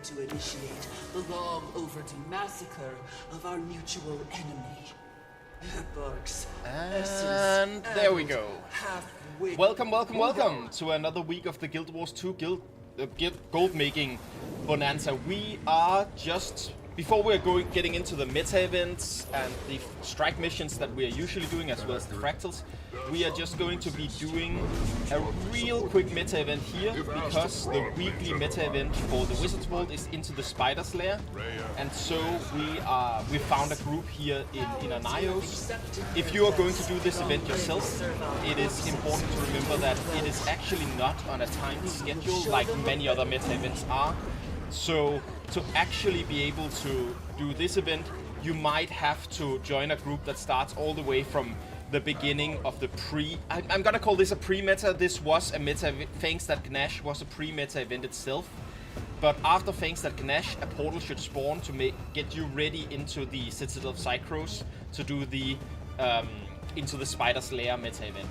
to initiate the long overdue massacre of our mutual enemy. Borgs, And there we go. Welcome to another week of the Guild Wars 2 gold making bonanza. We are just before we're getting into the meta events and the strike missions that we are usually doing, as well as the fractals. We are just going to be doing a real quick meta event here, because the weekly meta event for the Wizard's World is Into the Spider's Lair, and so we found a group here in Anaios. If you are going to do this event yourself, it is important to remember that it is actually not on a timed schedule like many other meta events are. So to actually be able to do this event, you might have to join a group that starts all the way from the beginning of the I'm gonna call this a pre-meta. This was a meta. Fangs That Gnash was a pre-meta event itself. But after Fangs That Gnash, a portal should spawn to get you ready into the Citadel of Psychros to do the Into the Spider's Lair meta event.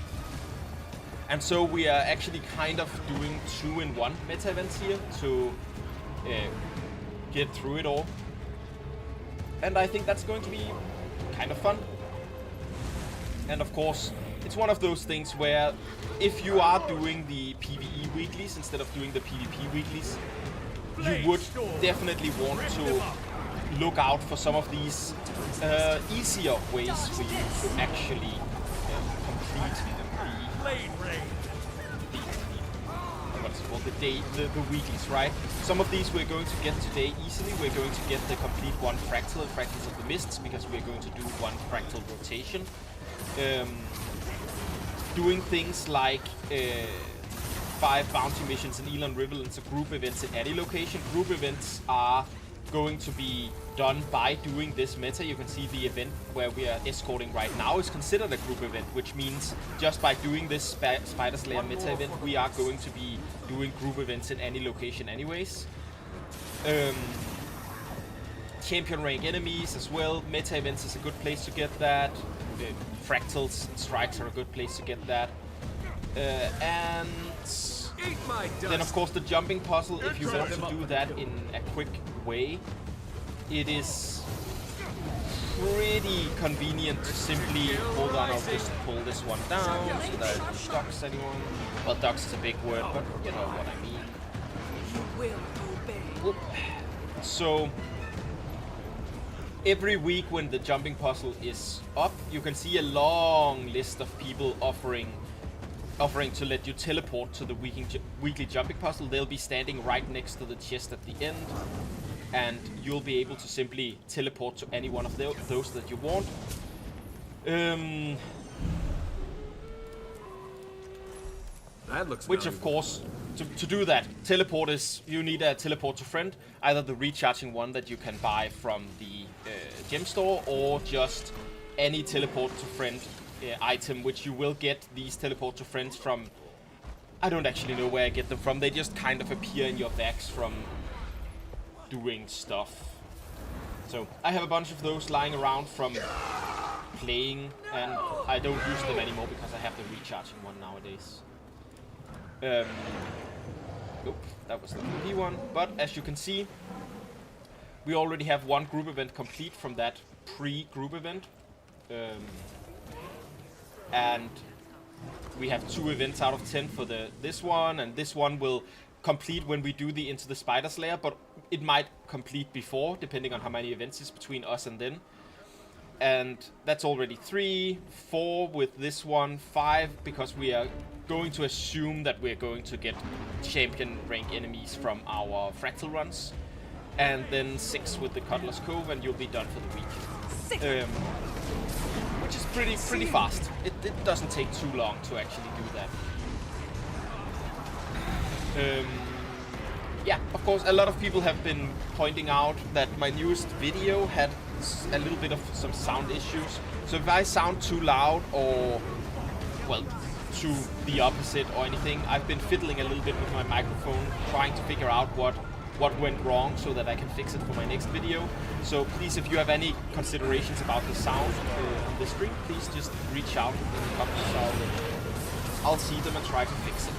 And so we are actually kind of doing 2-in-1 meta events here to get through it all. And I think that's going to be kind of fun. And of course, it's one of those things where if you are doing the PvE weeklies instead of doing the PvP weeklies, you would definitely want to look out for some of these easier ways for you to actually complete the weeklies, right? Some of these we're going to get today easily. We're going to get the complete one fractal and Fractals of the Mists, because we're going to do one fractal rotation. Doing things like 5 bounty missions in Elon Riverlands, group events in any location. Group events are going to be done by doing this meta. You can see the event where we are escorting right now is considered a group event, which means just by doing this Spider's Lair meta event, we are going to be doing group events in any location anyways. Champion rank enemies as well. Meta events is a good place to get that. Fractals and strikes are a good place to get that. And then of course the jumping puzzle, if you want to do that in a quick way, it is pretty convenient to simply, hold on, I'll just pull this one down so that I don't ducks anyone. Well, ducks is a big word, but you know what I mean. You will obey. Whoop. So every week when the jumping puzzle is up, you can see a long list of people offering to let you teleport to the weekly jumping puzzle. They'll be standing right next to the chest at the end, and you'll be able to simply teleport to any one of those that you want. That looks Which of course, to do that, teleport is, you need a teleport to friend, either the recharging one that you can buy from the gem store, or just any teleport to friend item, which you will get these teleport to friends from. I don't actually know where I get them from. They just kind of appear in your bags from doing stuff. So I have a bunch of those lying around from playing, and I don't use them anymore because I have the recharging one nowadays. Nope, that was the PP one. But as you can see, we already have one group event complete from that pre-group event. And we have 2 events out of 10 for this one, and this one will complete when we do the Into the Spider's Lair, but it might complete before, depending on how many events is between us and then. And that's already 3, 4 with this one, 5, because we are going to assume that we're going to get champion rank enemies from our fractal runs, and then 6 with the Cutler's Cove, and you'll be done for the week. Which is pretty fast. It doesn't take too long to actually do that. Yeah, of course, a lot of people have been pointing out that my newest video had a little bit of some sound issues. So if I sound too loud or, well, to the opposite or anything, I've been fiddling a little bit with my microphone, trying to figure out what went wrong so that I can fix it for my next video. So please, if you have any considerations about the sound on the stream, please just reach out in the comments. I'll see them and try to fix it.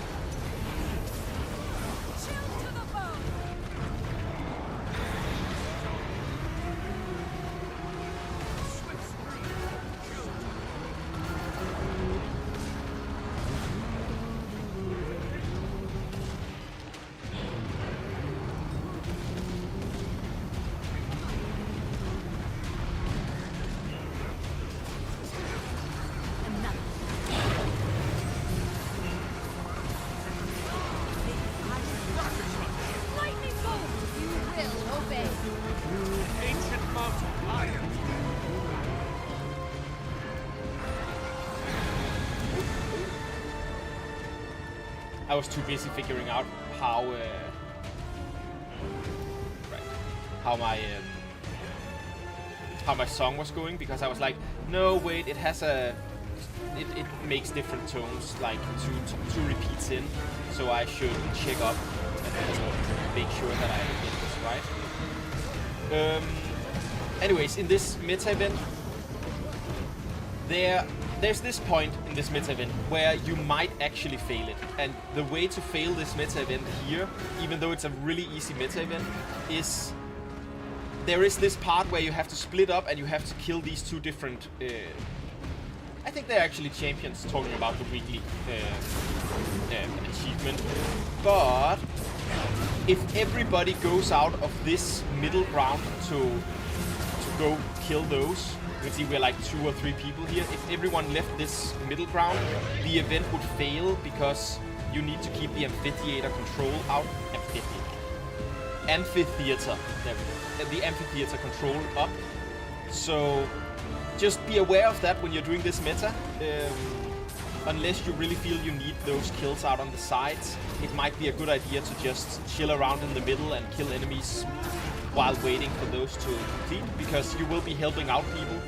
I was too busy figuring out how how my song was going, because I was like, no, wait, it has it makes different tones, like two repeats in, so I should check up and make sure that I get this right. Anyways, in this meta event, there's this point in this meta event where you might actually fail it, and the way to fail this meta event here, even though it's a really easy meta event, is there is this part where you have to split up and you have to kill these two different I think they're actually champions, talking about the weekly achievement. But if everybody goes out of this middle ground to go kill those, you can see we're like 2 or 3 people here. If everyone left this middle ground, the event would fail because you need to keep the amphitheater control out. Amphitheater. There we go. The amphitheater control up. So just be aware of that when you're doing this meta. Unless you really feel you need those kills out on the sides, it might be a good idea to just chill around in the middle and kill enemies while waiting for those to complete, because you will be helping out people.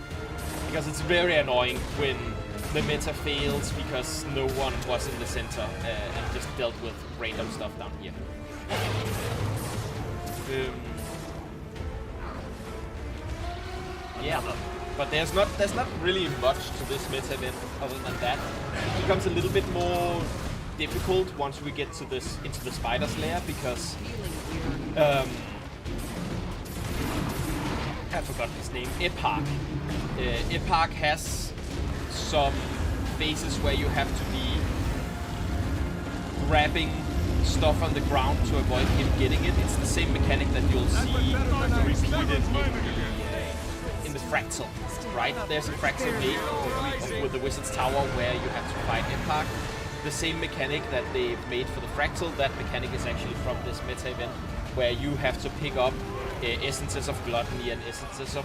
Because it's very annoying when the meta fails because no one was in the center and just dealt with random stuff down here. Yeah, but there's not really much to this meta event other than that. It becomes a little bit more difficult once we get to into the spider's lair, because I forgot his name. Eparch. Eparch has some phases where you have to be grabbing stuff on the ground to avoid him getting it. It's the same mechanic that you'll see repeated in the Fractal, right? There's a Fractal gate with the Wizard's Tower where you have to fight Eparch. The same mechanic that they've made for the Fractal, that mechanic is actually from this meta event, where you have to pick up essences of gluttony and essences of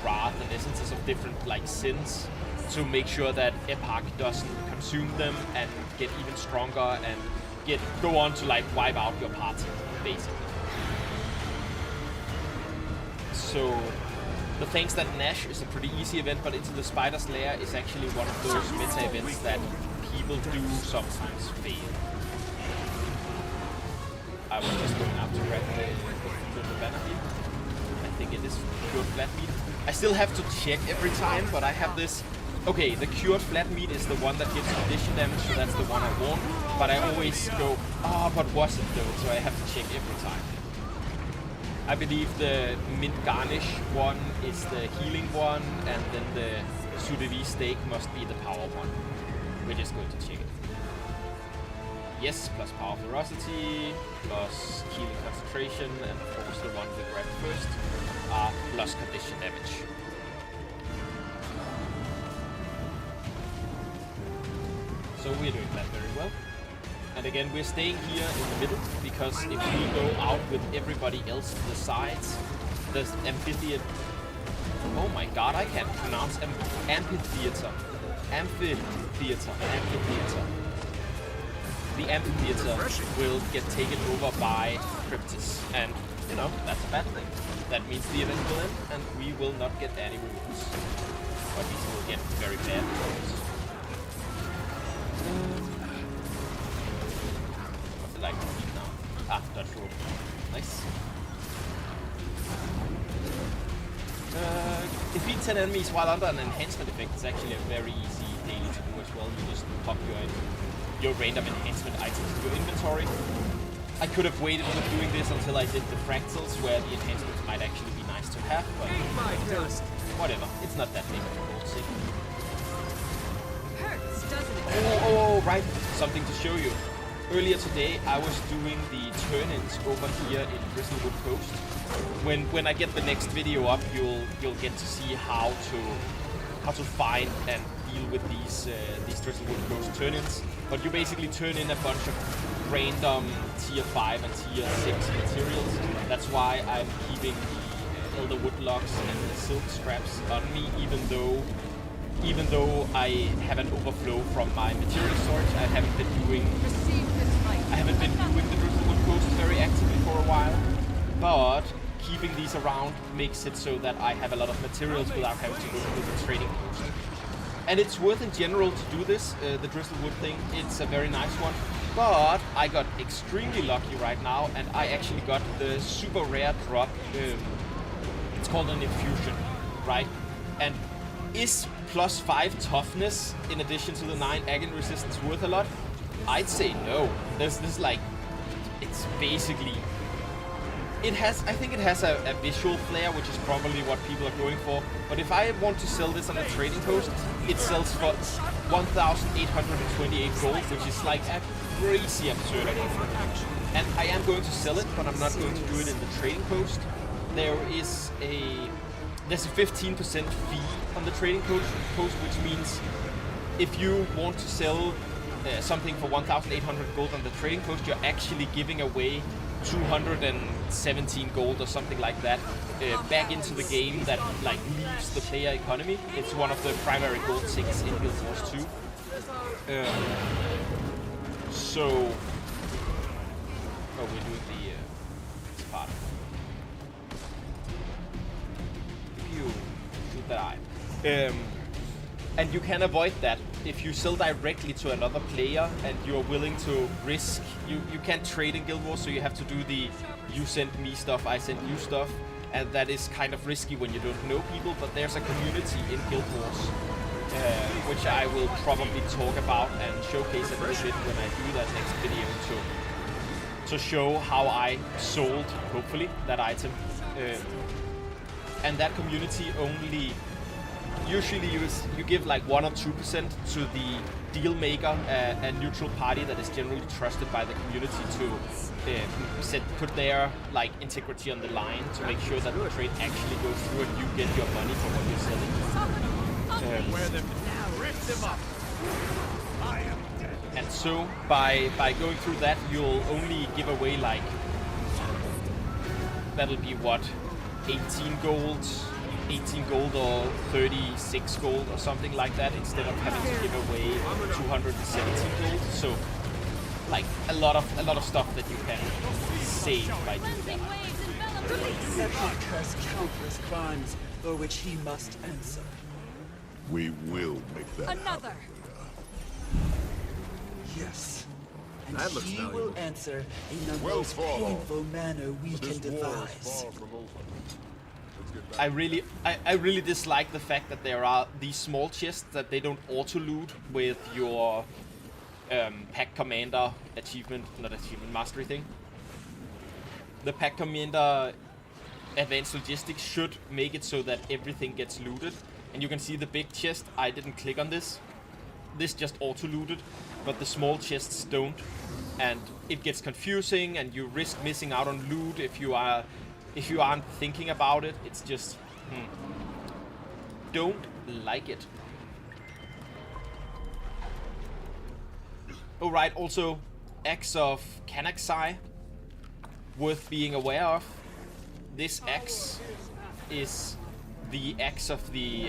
wrath and essences of different like sins to make sure that Eparch doesn't consume them and get even stronger and go on to like wipe out your party, basically. So the Thanks That Nash is a pretty easy event, but Into the Spider's Lair is actually one of those meta events that people do sometimes fail. I was just going out to grab the banner here. I think it is cured flat meat. I still have to check every time, but I have this. Okay, the cured flat meat is the one that gives condition damage, so that's the one I want. But I always go, but was it though? So I have to check every time. I believe the mint garnish one is the healing one, and then the sous de vie steak must be the power one. We're just going to check it. Yes, plus power ferocity, plus healing concentration, and of course the one we grabbed first, plus condition damage. So we're doing that very well. And again, we're staying here in the middle, because if we go out with everybody else to the sides, the amphitheater... Oh my god, I can't pronounce amphitheater. Amphitheater. The amphitheater will get taken over by Cryptis. And, you know, that's a bad thing. That means the event will end, and we will not get any rewards. Or at least we'll get very bad rewards. What's it like to eat now? Dodge roll. Nice. Defeat 10 enemies while under an enhancement effect is actually a very easy daily to do as well. You just pop your random enhancement items to your inventory. I could have waited with doing this until I did the Fractals, where the enhancements might actually be nice to have, but whatever. It's not that big of a goal thing. Oh, right. Something to show you. Earlier today, I was doing the turn-ins over here in Bristlewood Coast. When I get the next video up, you'll get to see how to find and deal with these Bristlewood Coast turn-ins. But you basically turn in a bunch of random tier 5 and tier 6 materials. That's why I'm keeping the Elder Wood Logs and the Silk Scraps on me, even though I have an overflow from my material storage. I haven't been doing I haven't been doing the Driftwood post very actively for a while, but keeping these around makes it so that I have a lot of materials without having to go through the trading post. And it's worth in general to do this, the Driftwood thing. It's a very nice one. But I got extremely lucky right now, and I actually got the super rare drop. It's called an infusion, right? And is +5 toughness in addition to the 9 agony resistance worth a lot? I'd say no. There's this like, it's basically, I think it has a visual flair, which is probably what people are going for. But if I want to sell this on a trading post, it sells for 1,828 gold, which is like a crazy absurd amount. And I am going to sell it, but I'm not going to do it in the trading post. There's a 15% fee on the trading post, which means if you want to sell something for 1,800 gold on the trading post, you're actually giving away 217 gold or something like that back into the game that like leaves the player economy. It's one of the primary gold sinks in Guild Wars 2. We're doing this part. You should die. And you can avoid that if you sell directly to another player and you're willing to risk. You can't trade in Guild Wars, so you have to do the you send me stuff, I send you stuff, and that is kind of risky when you don't know people. But there's a community in Guild Wars, which I will probably talk about and showcase a little bit when I do that next video to show how I sold, hopefully, that item. And that community only usually you give like 1 or 2% to the deal maker, a neutral party that is generally trusted by the community to put their like integrity on the line to make sure that the trade actually goes through and you get your money for what you're selling. Wear them now, rip them up. I am dead. And so by going through that, you'll only give away like, that'll be what, 18 gold or 36 gold or something like that, instead of having to give away 217 gold. So like a lot of stuff that you can save by doing that. Epic has countless crimes for which he must answer. We will make that Another. happen. Yes. And That looks he valuable. will answer in the Well most thought of. painful manner we This can war is devise. far from over. Let's get back. I really dislike the fact that there are these small chests that they don't auto loot with your pack commander mastery thing. The pack commander advanced logistics should make it so that everything gets looted. And you can see the big chest, I didn't click on this. This just auto looted, but the small chests don't. And it gets confusing and you risk missing out on loot if you aren't thinking about it. It's just don't like it. Oh right, also Axe of Kanaxai, worth being aware of. This axe is the axe of the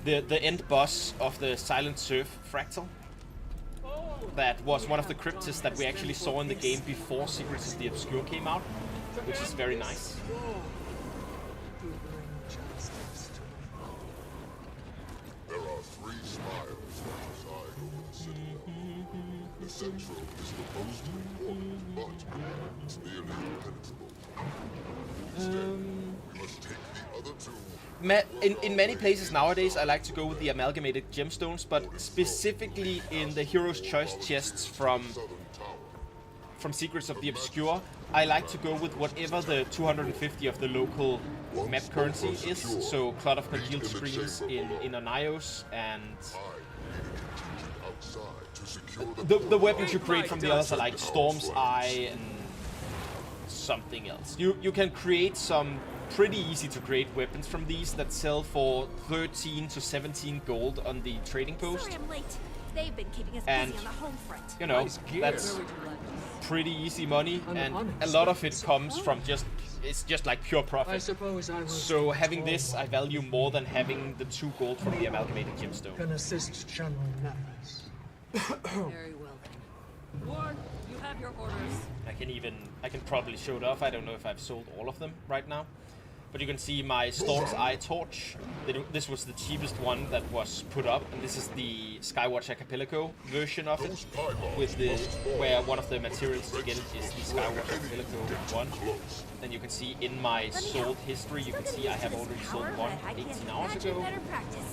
end boss of the Silent Surf Fractal. That was one of the cryptids that we actually saw in the game before Secrets of the Obscure came out, which is very nice. There are 3 spires that preside over the citadel. The central is the most important, but it's nearly impenetrable. Instead, we must take the other 2. In many places nowadays, I like to go with the amalgamated gemstones, but specifically in the Hero's Choice chests from Secrets of the Obscure, I like to go with whatever the 250 of the local map currency is. So Clot of Congealed Streams in Anios, and the weapons you create from the others are like Storm's Eye and something else. You can create some pretty easy to create weapons from these that sell for 13 to 17 gold on the trading post. Sorry I'm late. They've been keeping us And, busy on the home front. you know, Nice gear. that's pretty easy money, and a lot of it comes from it's just like pure I profit. suppose I was So having this I value more than having the 2 gold from the amalgamated gemstone. can assist General Nevis. Very well then. Warren, you have your orders. I can probably show it off. I don't know if I've sold all of them right now. But you can see my Storm's Eye torch. This was the cheapest one that was put up, and this is the Skywatch Archipelago version of it, with where one of the materials to get it is the Skywatch Archipelago one. Then you can see in my sold history, you can see I have already sold one 18 hours ago,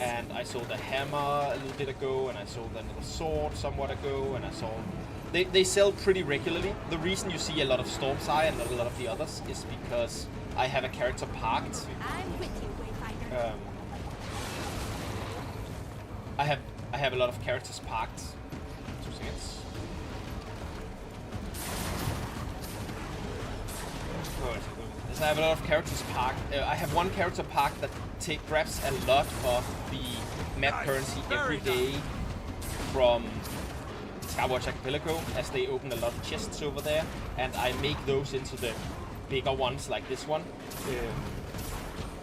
and I sold a hammer a little bit ago, and I sold a little sword somewhat ago, and I sold. They sell pretty regularly. The reason you see a lot of Storm's Eye and not a lot of the others is because I have a character parked. I'm with you, Wayfinder. I have a lot of characters parked. 2 seconds. Yes, I have a lot of characters parked. I have one character parked that grabs a lot of the map currency every day from Skywatch Archipelago, as they open a lot of chests over there, and I make those into the bigger ones like this one,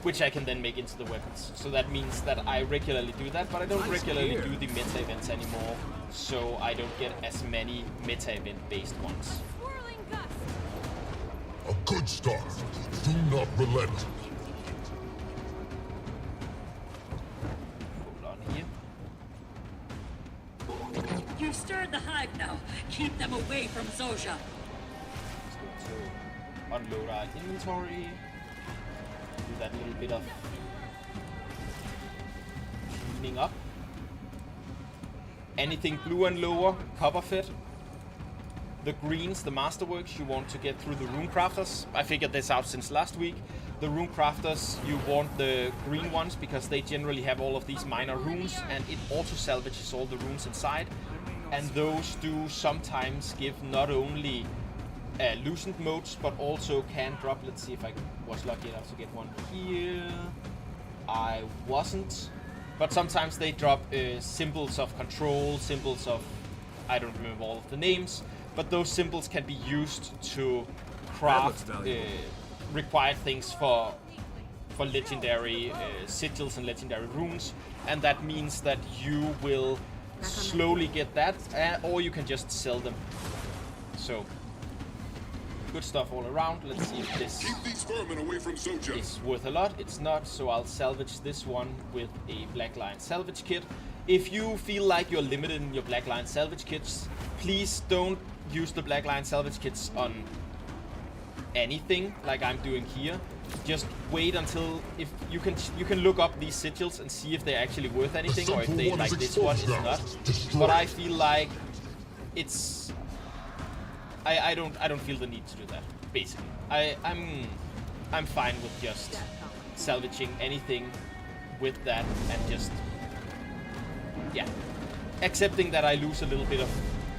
which I can then make into the weapons. So that means that I regularly do that, but I don't regularly do the meta events anymore, so I don't get as many meta event based ones. Swirling gust. A good start. Do not relent. Hold on here. You've stirred the hive now. Keep them away from Zosha. Just going to unload our inventory. Do that little bit of cleaning up. Anything blue and lower, copper fit. The greens, the masterworks, you want to get through the rune crafters. I figured this out since last week. The rune crafters, you want the green ones because they generally have all of these minor runes, and it auto salvages all the runes inside. And those do sometimes give not only loosened modes, but also can drop. Let's see if I was lucky enough to get one here. I wasn't. But sometimes they drop symbols of control, symbols of, I don't remember all of the names, but those symbols can be used to craft required things for legendary sigils and legendary runes, and that means that you will slowly get that, or you can just sell them. So, good stuff all around. Let's see if this Keep these vermin away from Zoja. is worth a lot. It's not, so I'll salvage this one with a Black Lion salvage kit. If you feel like you're limited in your Black Lion salvage kits, please don't use the Black Lion salvage kits on anything like I'm doing here. Just wait until if you can look up these sigils and see if they're actually worth anything, or if they like this one is not. But I feel like it's I don't feel the need to do that. Basically, I'm fine with just salvaging anything with that and just accepting that I lose a little bit of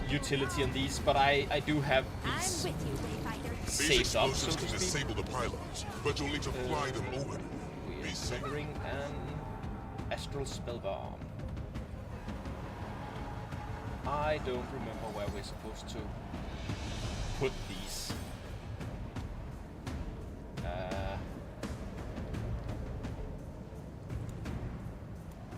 utility on these, but I do have these I'm with you, Wayfinder. These saved up, so explosives to can speak. disable the pylons, but you'll need to fly them over. We Be are safe. triggering an astral spell bomb. I don't remember where we're supposed to put these.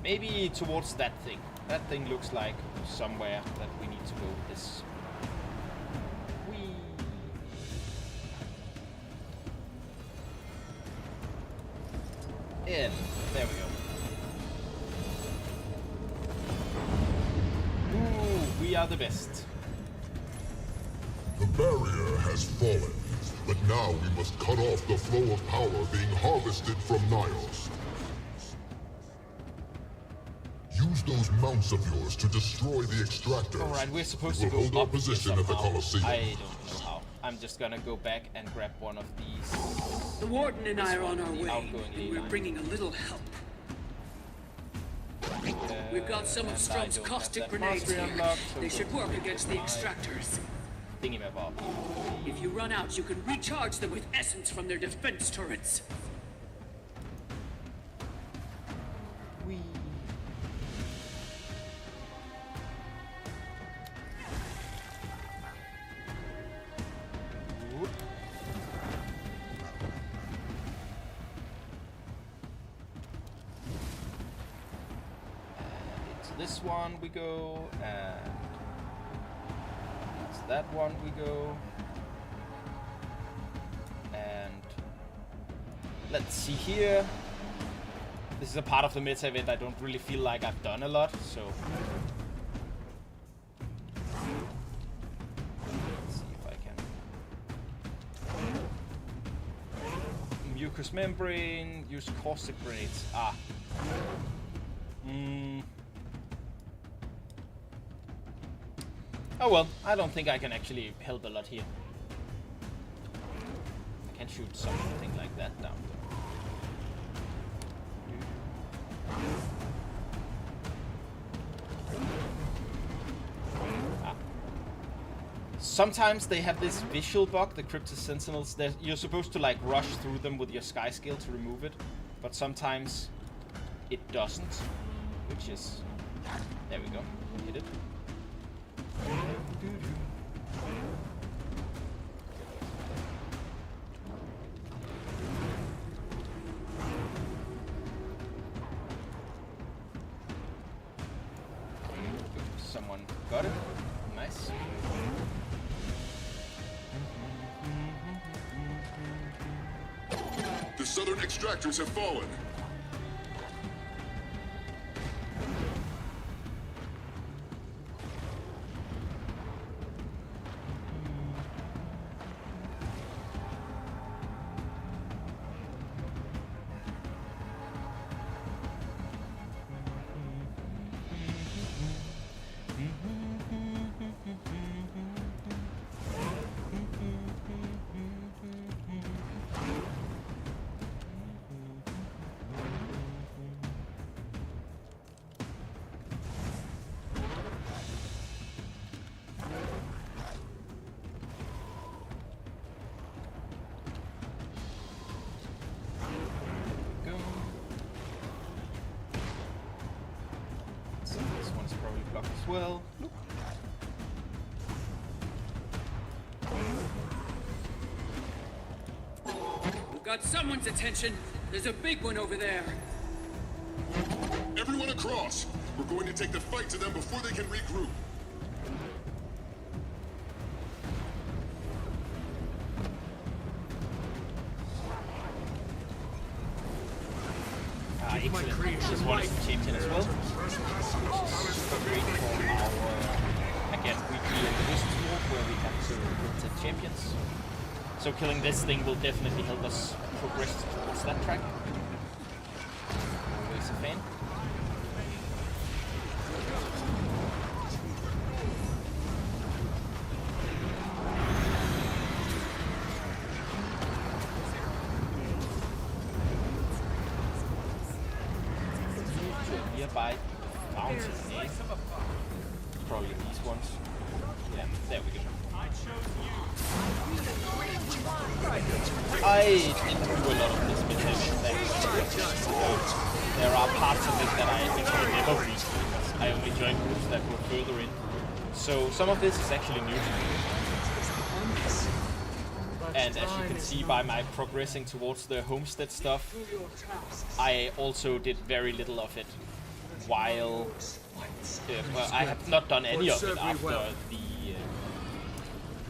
Maybe towards that thing. That thing looks like somewhere that we need to go with this. Whee! In. There we go. Ooh, we are the best. The barrier has fallen, but now we must cut off the flow of power being harvested from Niles. Use those mounts of yours to destroy the extractors. Alright, we're supposed We to will go hold our up here position at the somehow. Colosseum. I don't know how. I'm just gonna go back and grab one of these. The Warden and I are on our The way, outgoing and ley we're line. bringing a little help. We've got some of And I Strom's don't caustic have that grenades mastery here. unlocked, so They go should work to against the my extractors. Thingy-mab-bob. If you run out, you can recharge them with essence from their defense turrets. Whee. Whoop. And into this one we go, and it's that one we go. And let's see here. This is a part of the meta event I don't really feel like I've done a lot, so let's see if I can. Mucous membrane, use caustic grenades. Oh well, I don't think I can actually help a lot here. I can shoot something like that down though. Sometimes they have this visual bug, the Cryptic Sentinels. You're supposed to like rush through them with your sky skill to remove it, but sometimes it doesn't, which is... There we go, hit it. Someone got it. Nice. The southern extractors have fallen. As well. We've got someone's attention. There's a big one over there. Everyone across! We're going to take the fight to them before they can regroup. Excellent. This one is champion as well. Which is super great for our, again, weekly Wizards War where we have to rotate champions. So killing this thing will definitely help us progress towards that track. Always a fan. Nearby fountain, eh? Probably these ones. Yeah, there we go. I didn't do a lot of this meta. There are parts of it that I actually never read because I only joined groups that were further in. So some of this is actually new to me. And as you can see by my progressing towards the homestead stuff, I also did very little of it while... well, I have not done any of it after the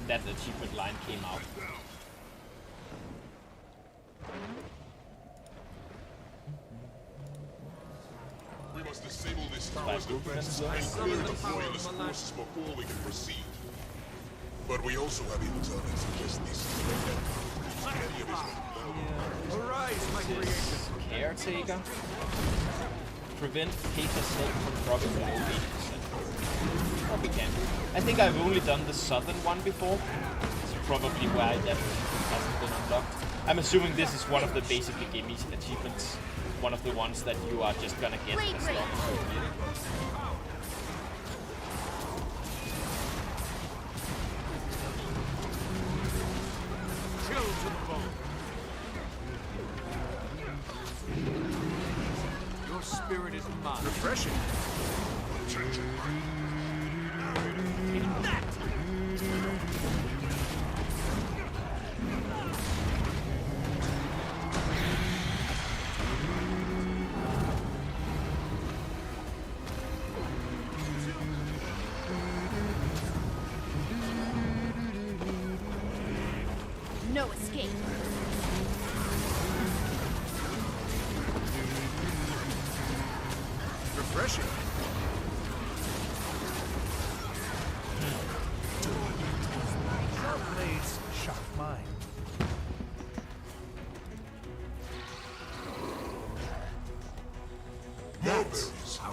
that achievement line came out. We must disable this tower's defenses and clear the Royalist forces before we can proceed. But we also have intel that suggests this is the end. Arise, my creation. Caretaker. Prevent Peter's head from dropping below 80%. Oh, we can. I think I've only done the southern one before. It's probably why that hasn't been unlocked. I'm assuming this is one of the basically gimme achievements. One of the ones that you are just gonna get as long as you get it. Chill to the bone. Your spirit is mine. Refreshing.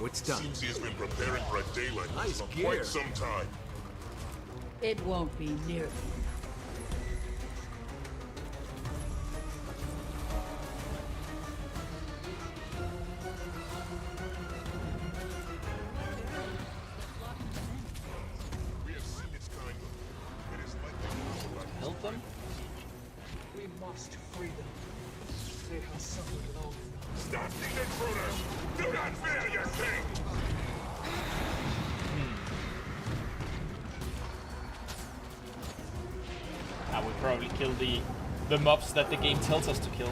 Now it's done. Seems he has been preparing for a day like Nice this for gear. quite some time. It won't be nearly. We have seen its kind. It is likely to Help them? We must free them. They have suffered long enough. Stop these intruders! Do not fear your king! I would probably kill the mobs that the game tells us to kill.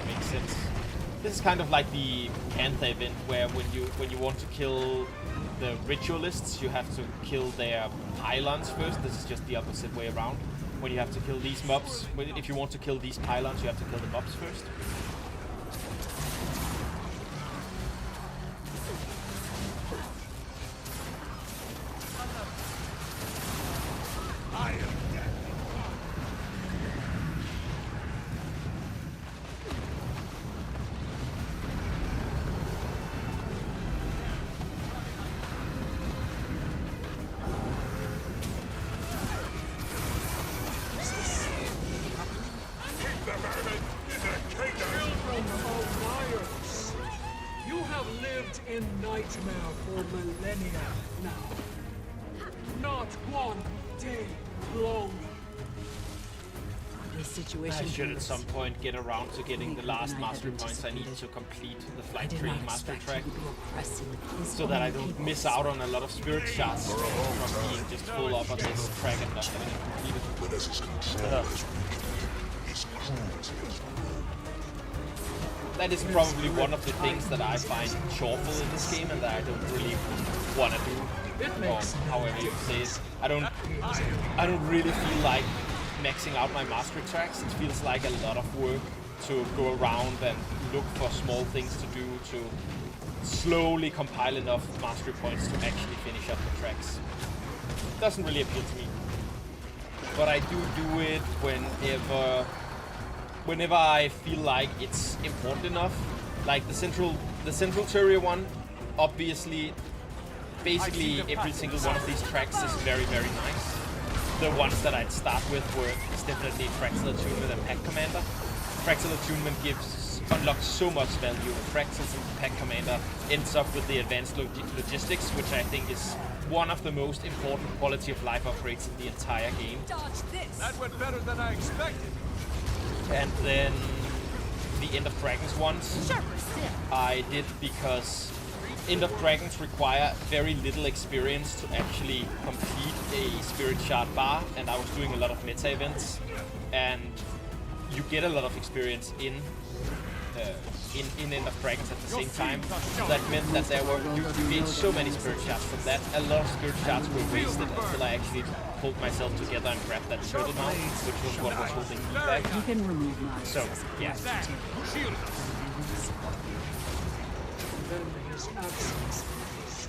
Makes sense. This is kind of like the Panther event, where when you want to kill the ritualists, you have to kill their pylons first. This is just the opposite way around. When you have to kill these mobs, if you want to kill these pylons, you have to kill the mobs first. I am dead. Keep the vermin in the kingdom! Children of liars! You have lived in nightmare for millennia now. Not one day long. This situation. I should at proves some point get around to getting the last mastery points I need to complete the flight training mastery track, so that I don't miss out on a lot of spirit shots from being just full up on this track and not having it completed. That is probably one of the things that I find choreful in this game and that I don't really want to do. Or however you say it. I don't really feel like maxing out my mastery tracks. It feels like a lot of work to go around and look for small things to do to slowly compile enough mastery points to actually finish up the tracks. It doesn't really appeal to me. But I do it whenever I feel like it's important enough. Like the central Terraria one, obviously, basically every single one of these tracks is very, very nice. The ones that I'd start with is definitely Fractal Attunement and Pack Commander. Fractal Attunement unlocks so much value. Fractals and Pack Commander ends up with the advanced logistics, which I think is one of the most important quality of life upgrades in the entire game. Dodge this. That went better than I expected. And then the End of Dragons ones Sharper still. I did because End of Dragons require very little experience to actually complete a Spirit Shard bar, and I was doing a lot of meta events, and you get a lot of experience in End of Dragons at the same time. That meant that you gained so many Spirit Shards from that. A lot of Spirit Shards were wasted until I actually pulled myself together and grabbed that turtle mount, which was what was holding me back. You can remove knives. So, yeah. That shielded us. Then his absence is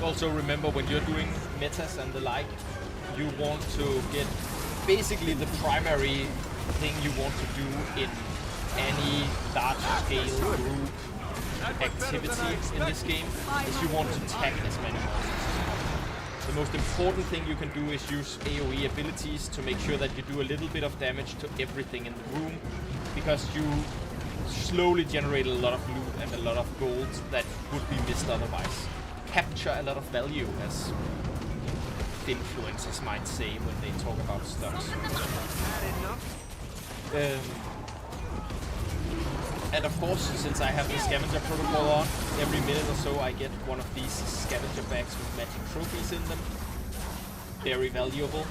Also remember, when you're doing metas and the like, you want to get basically the primary thing you want to do in any large-scale group activity in this game is you want to tag as many monsters. The most important thing you can do is use AoE abilities to make sure that you do a little bit of damage to everything in the room, because you slowly generate a lot of loot and a lot of gold that would be missed otherwise. Capture a lot of value, as influencers might say when they talk about stocks. And of course, since I have the scavenger protocol on, every minute or so I get one of these scavenger bags with magic trophies in them. Very valuable.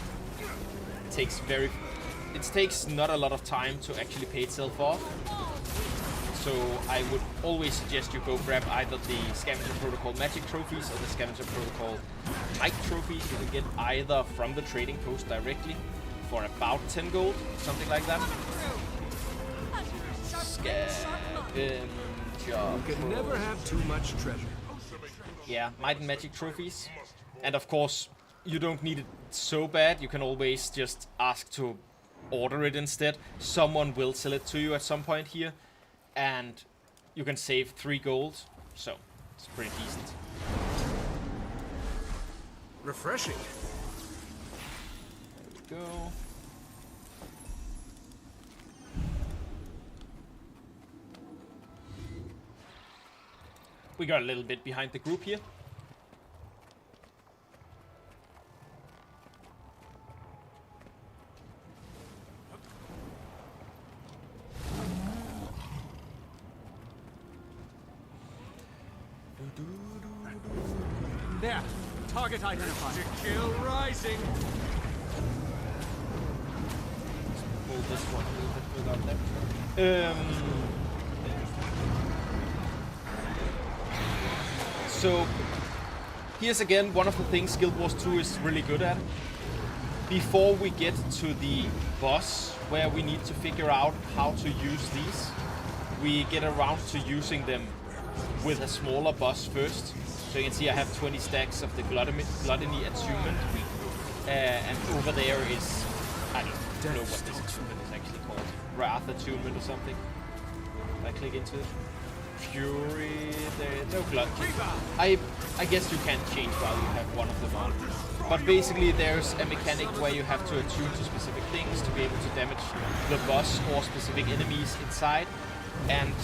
It takes not a lot of time to actually pay itself off. So I would always suggest you go grab either the Scavenger Protocol Magic Trophies or the Scavenger Protocol Hike Trophies. You can get either from the trading post directly for about 10 gold, something like that. Scavenger. Could never have too much treasure. Yeah, Might and Magic trophies. And of course, you don't need it so bad. You can always just ask to order it instead. Someone will sell it to you at some point here. And you can save 3 gold. So, it's pretty decent. Refreshing. There we go. We got a little bit behind the group here. There. Target identified. To kill rising. Move this one a little bit without that. So, here's again one of the things Guild Wars 2 is really good at. Before we get to the boss, where we need to figure out how to use these, we get around to using them with a smaller boss first. So you can see I have 20 stacks of the Gluttony Attunement. And over there is, I don't know what this attunement is actually called. Wrath Attunement or something. If I click into it. Fury, there's no Gluttony. I guess you can't change while you have one of them on. But basically there's a mechanic where you have to attune to specific things to be able to damage the boss or specific enemies inside. And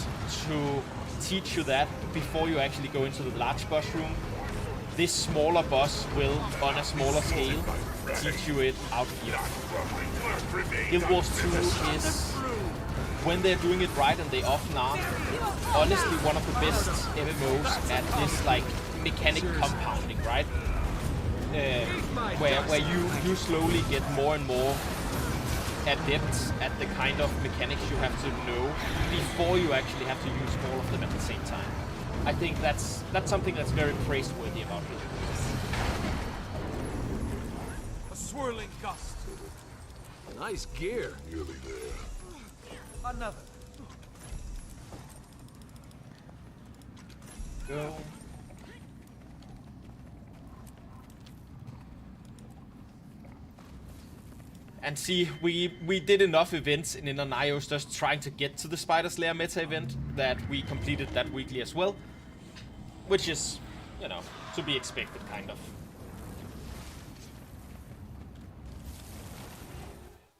to teach you that before you actually go into the large boss room, this smaller boss will, on a smaller scale, teach you it out here. Guild Wars 2 is, when they're doing it right, and they often are, honestly one of the best MMOs at this like mechanic compounding, right? Where you slowly get more and more adept at the kind of mechanics you have to know before you actually have to use all of them at the same time. I think that's something that's very praiseworthy about it. A swirling gust. Nice gear. Nearly there. Another. Go. And see, we did enough events in Inner Nios just trying to get to the Spider's Lair meta event that we completed that weekly as well. Which is, you know, to be expected, kind of.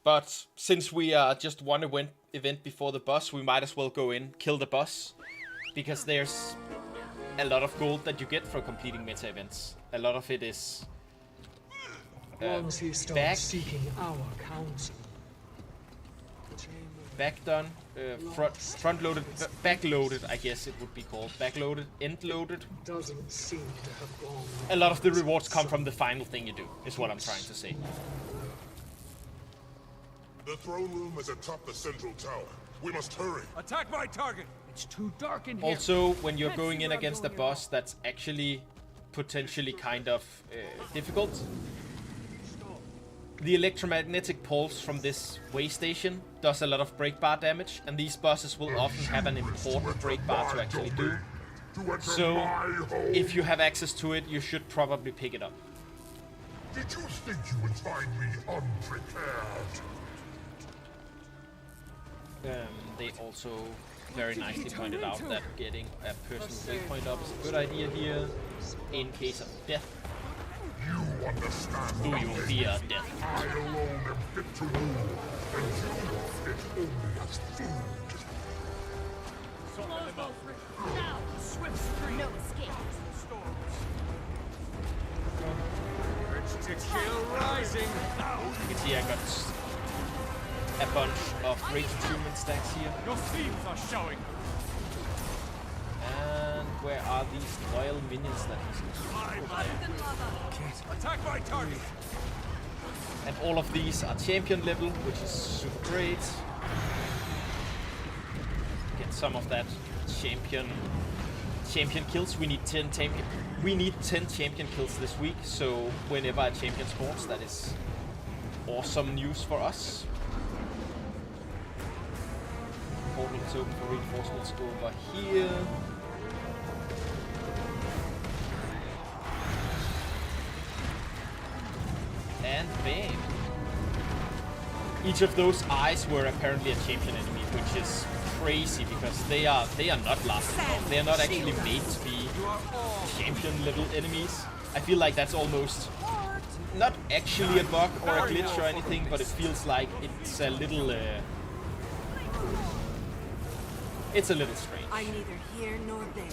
But since we are just one event before the boss, we might as well go in, kill the boss. Because there's a lot of gold that you get for completing meta events. A lot of it is Once he starts seeking our counsel. back done, front loaded, back loaded, I guess it would be called. Back loaded, end loaded. Doesn't seem to have gone. A lot of the rewards come from the final thing you do, is what I'm trying to say. The throne room is atop the central tower. We must hurry. Attack my target. It's too dark in here. Also, when you're going in against a boss that's actually potentially kind of difficult, the electromagnetic pulse from this way station does a lot of break bar damage, and these bosses will often have an important break bar to actually do. So, if you have access to it, you should probably pick it up. Did you think you would find me unprepared? They also very nicely pointed out that getting a personal waypoint up is a good idea here, in case of death. You understand? Do you fear death? I alone am fit to rule, and you are fit only as food. Now, swift stream. No escape. Urge to kill rising. You can see I got a bunch of great attunement stacks here. Your themes are showing. And where are these loyal minions that he's Attack my target. And all of these are champion level, which is super great. Get some of that champion kills. We need 10 champion kills this week, so whenever a champion spawns, that is awesome news for us. portal is open for reinforcements over here. And bam. Each of those eyes were apparently a champion enemy, which is crazy because they are not lasting long. They are not actually made to be champion level enemies. I feel like that's almost not actually a bug or a glitch or anything, but it feels like it's a little it's a little strange. I'm neither here nor there.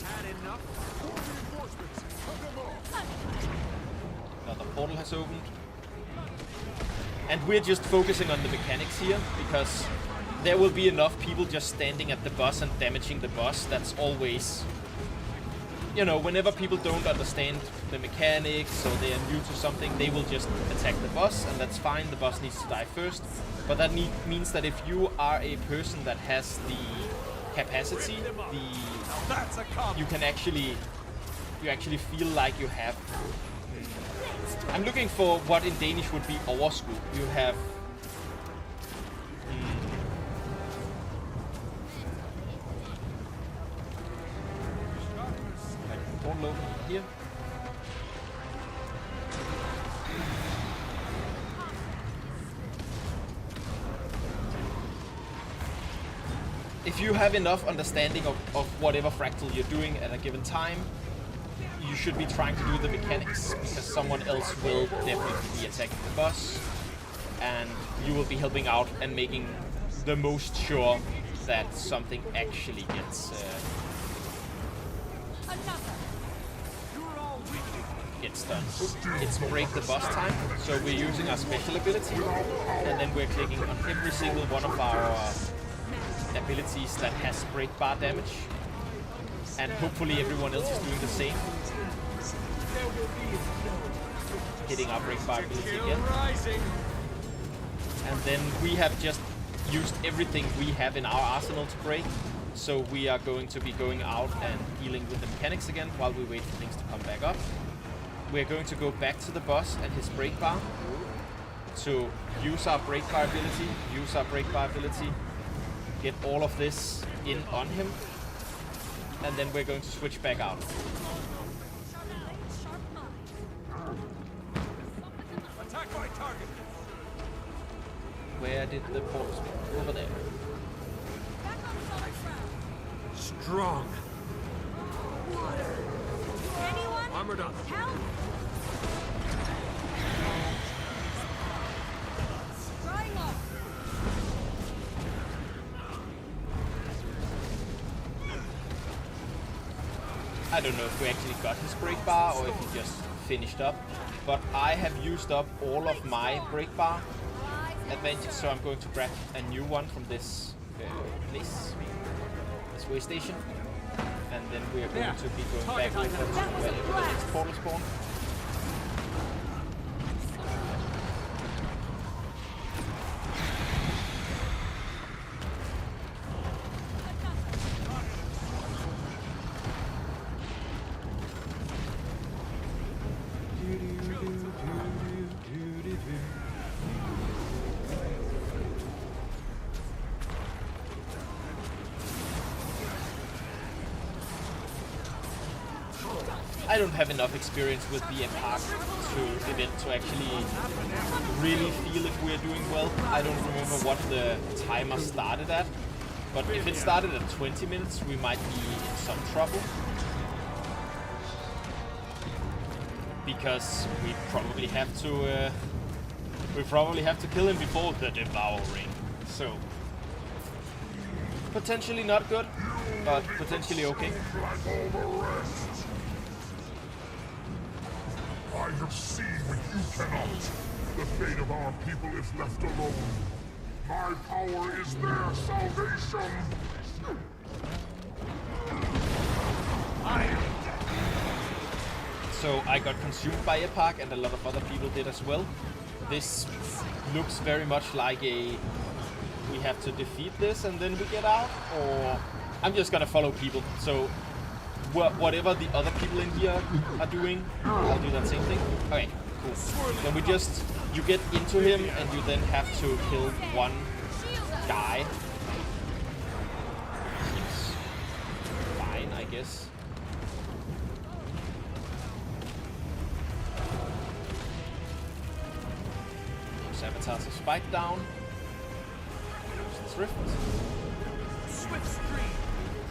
Had enough? Reinforcements! Cut them off! Another portal has opened. And we're just focusing on the mechanics here, because there will be enough people just standing at the boss and damaging the boss. That's always, you know, whenever people don't understand the mechanics or they are new to something, they will just attack the boss, and that's fine. The boss needs to die first. But that means that if you are a person that has the capacity, That's a combo! you actually feel like you have. I'm looking for what in Danish would be overskud. You have portal open here. If you have enough understanding of whatever fractal you're doing at a given time, you should be trying to do the mechanics, because someone else will definitely be attacking the boss, and you will be helping out and making the most sure that something actually gets done. It's break the boss time, so we're using our special ability, and then we're clicking on every single one of our abilities that has break bar damage, and hopefully everyone else is doing the same. Hitting our break bar ability again. And then we have just used everything we have in our arsenal to break, so we are going to be going out and dealing with the mechanics again while we wait for things to come back up. We're going to go back to the boss and his break bar to use our break bar ability, get all of this in on him, and then we're going to switch back out. Attack my target! Where did the portals go? Over there. Strong! Anyone? Armored up! Help! Drying off. I don't know if we actually got his break bar or if he just finished up, but I have used up all of my break bar advantage, so I'm going to grab a new one from this place, this way station, and then we are going to be going back over to wherever the next portal spawn. I don't have enough experience with the Epoch to actually really feel if we're doing well. I don't remember what the timer started at, but if it started at 20 minutes, we might be in some trouble. Because we probably have to kill him before the devouring. So potentially not good, but potentially okay. I have seen what you cannot. The fate of our people is left alone. My power is their salvation. So I got consumed by Epoch, and a lot of other people did as well. This looks very much like we have to defeat this and then we get out, or I'm just gonna follow people. So whatever the other people in here are doing, I'll do that same thing. Okay, cool. Then you get into him and you then have to kill one guy. Seems fine, I guess. Those avatars of spike down. Use this rift. Swift stream.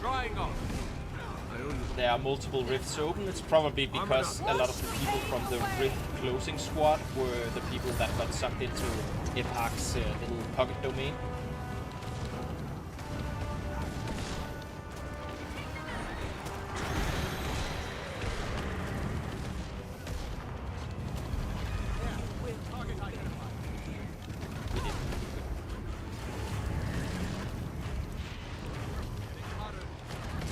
Drying off. There are multiple rifts open. It's probably because a lot of the people from the rift closing squad were the people that got sucked into Epoch's little pocket domain.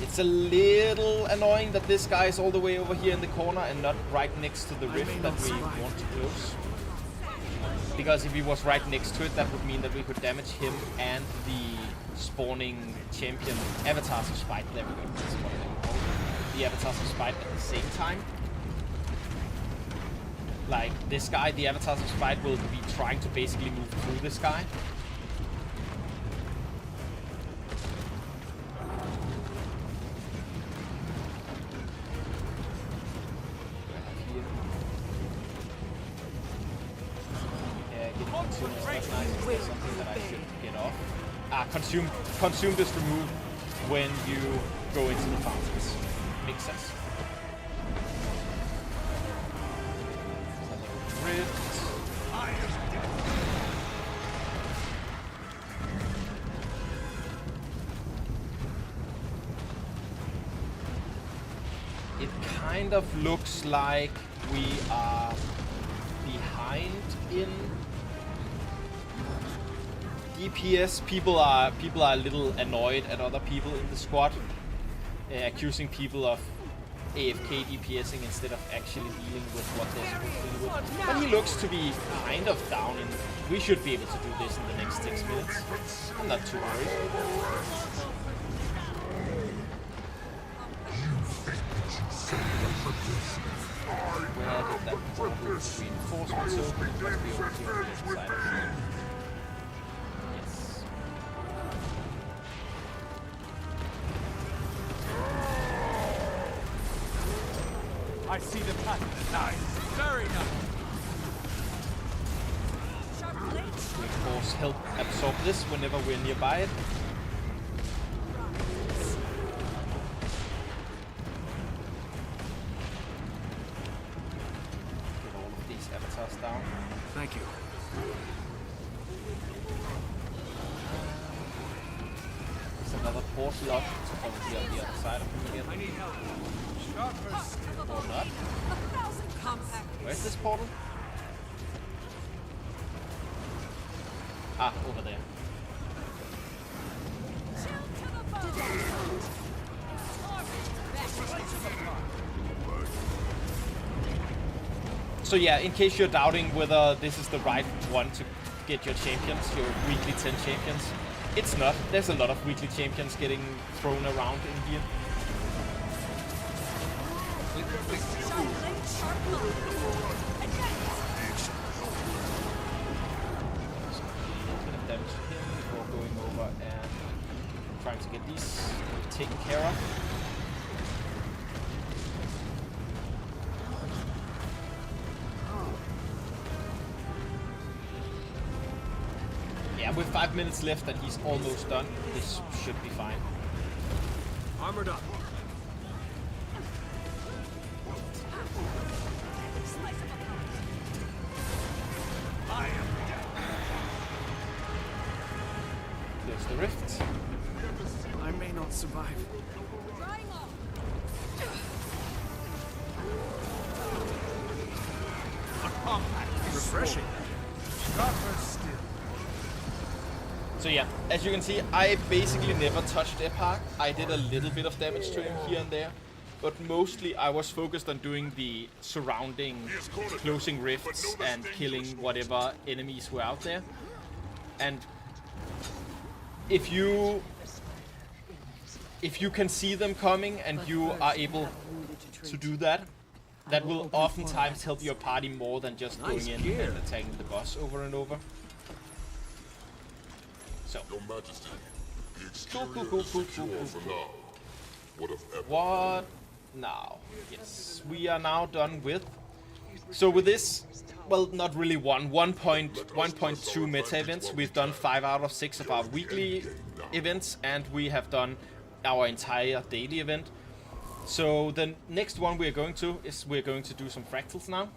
It's a little annoying that this guy is all the way over here in the corner and not right next to the rift that we want to close. Because if he was right next to it, that would mean that we could damage him and the spawning champion avatars of spite. There we go. That's what they call it. The avatars of spite at the same time. Like this guy, the avatars of spite will be trying to basically move through this guy. Something that I should get off. Consume this remove when you go into the fountains. Makes sense. Rift. It kind of looks like we are behind in DPS. People are a little annoyed at other people in the squad, accusing people of AFK DPSing instead of actually dealing with what they're supposed to deal with. But he looks to be kind of down, and we should be able to do this in the next 6 minutes. I'm not too worried. Where did that reinforcements open? It must be over here on the other side. I see the pattern. Nice. Very nice. We of course help absorb this whenever we're nearby it. Get all of these avatars down. Thank you. There's another portal up. It's probably on the other side of him again. I need help. Sharper still. Or not. Where's this portal? Ah, over there. So yeah, in case you're doubting whether this is the right one to get your champions, your weekly 10 champions, it's not. There's a lot of weekly champions getting thrown around in here. Damage to him before going over and trying to get these taken care of. Yeah, with 5 minutes left and he's almost done, this should be fine. Armored up. There's the rift. I may not survive. Refreshing. Sharper still. So yeah, as you can see, I basically never touched Epoch. I did a little bit of damage to him here and there, but mostly I was focused on doing the surrounding closing rifts and killing whatever enemies were out there. And if you can see them coming and you are able to do that, that will oftentimes help your party more than just going in and attacking the boss over and over. So, Your Majesty, the cool, exterior cool, is cool, secure cool, for cool. now. What of ever? What now? Yes, we are now done with. So with this, well, not really 1.2 meta events. We've done 5 out of 6 of our weekly events, and we have done our entire daily event. So the next one we're going to do some fractals now.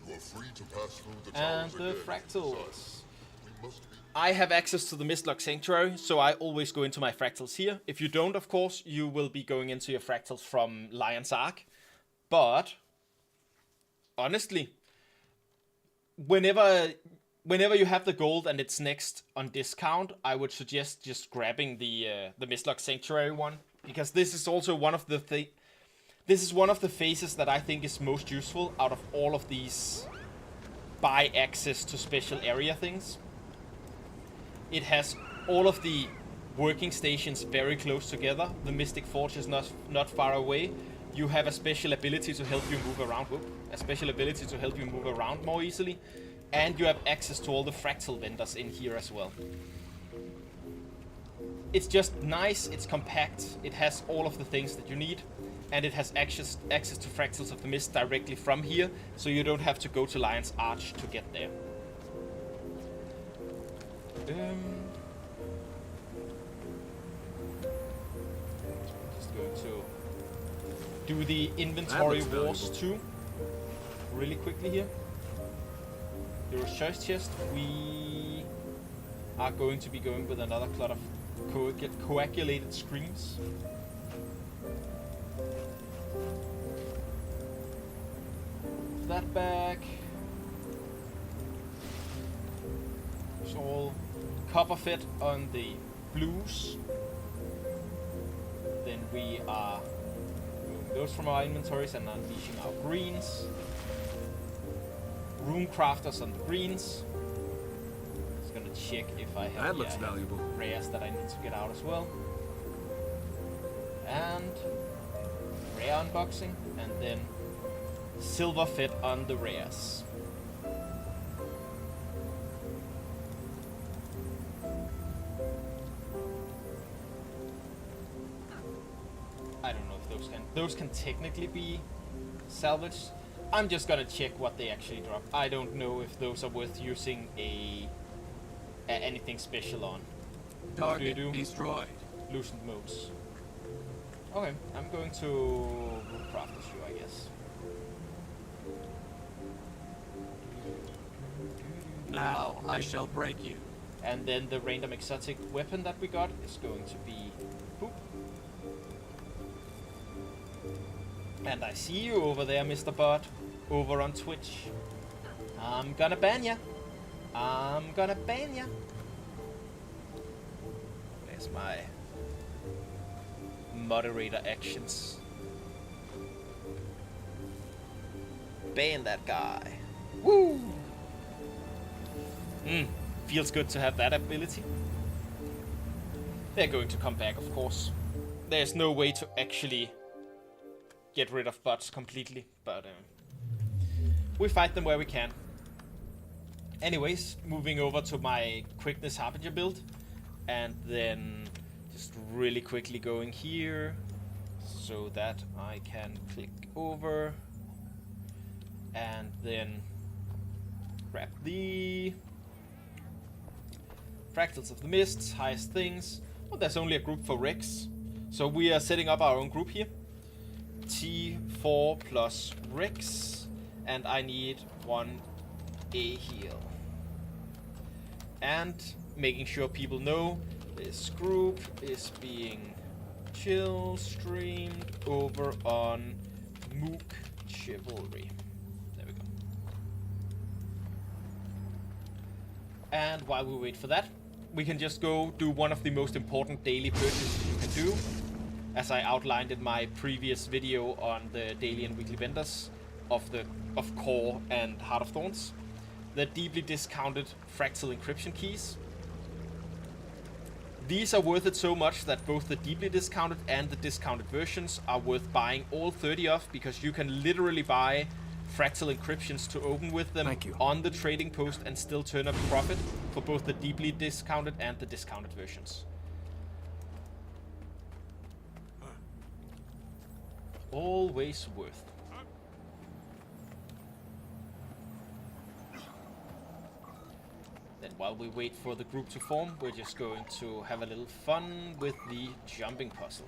You are free to pass through the And towers the again. fractals. Besides, we must be I have access to the Mistlock Sanctuary, so I always go into my fractals here. If you don't, of course, you will be going into your fractals from Lion's Ark. But honestly, whenever you have the gold and it's next on discount, I would suggest just grabbing the Mistlock Sanctuary one, because this is also one of the phases that I think is most useful out of all of these buy access to special area things. It has all of the working stations very close together. The Mystic Forge is not far away. You have a special ability to help you move around. A special ability to help you move around more easily. And you have access to all the fractal vendors in here as well. It's just nice, it's compact, it has all of the things that you need. And it has access to Fractals of the Mist directly from here, so you don't have to go to Lion's Arch to get there. Just going to do the inventory wars too, really quickly here. Hero's Choice Chest. We are going to be going with another clot of coagulated screams. That back. It's all copper fit on the blues. Then we are removing those from our inventories and unleashing our greens. Room crafters on the greens. Just gonna check if I have That looks valuable. rares that I need to get out as well. And rare unboxing, and then silver fit on the rares. I don't know if those can technically be salvaged. I'm just gonna check what they actually drop. I don't know if those are worth using anything special on. Target do? destroyed. Loosened modes. Okay, I'm going to root craft issue, I guess. Now I shall break you. And then the random exotic weapon that we got is going to be boop. And I see you over there, Mr. Bot, over on Twitch. I'm gonna ban ya. I'm gonna ban ya. There's my moderator actions. Ban that guy. Woo! Feels good to have that ability. They're going to come back, of course. There's no way to actually get rid of bots completely, but we fight them where we can. Anyways, moving over to my quickness harbinger build, and then just really quickly going here so that I can click over and then grab the Fractals of the Mist, highest things. Well, there's only a group for Rex, so we are setting up our own group here. T4 plus Rex, and I need 1 A heal. And making sure people know this group is being chill streamed over on Mook Chivalry. There we go. And while we wait for that, we can just go do one of the most important daily purchases you can do, as I outlined in my previous video on the daily and weekly vendors of Core and Heart of Thorns. The deeply discounted fractal encryption keys. These are worth it so much that both the deeply discounted and the discounted versions are worth buying all 30 of, because you can literally buy fractal encryptions to open with them Thank you. on the trading post and still turn a profit for both the deeply discounted and the discounted versions. Always worth. Then while we wait for the group to form, we're just going to have a little fun with the jumping puzzle.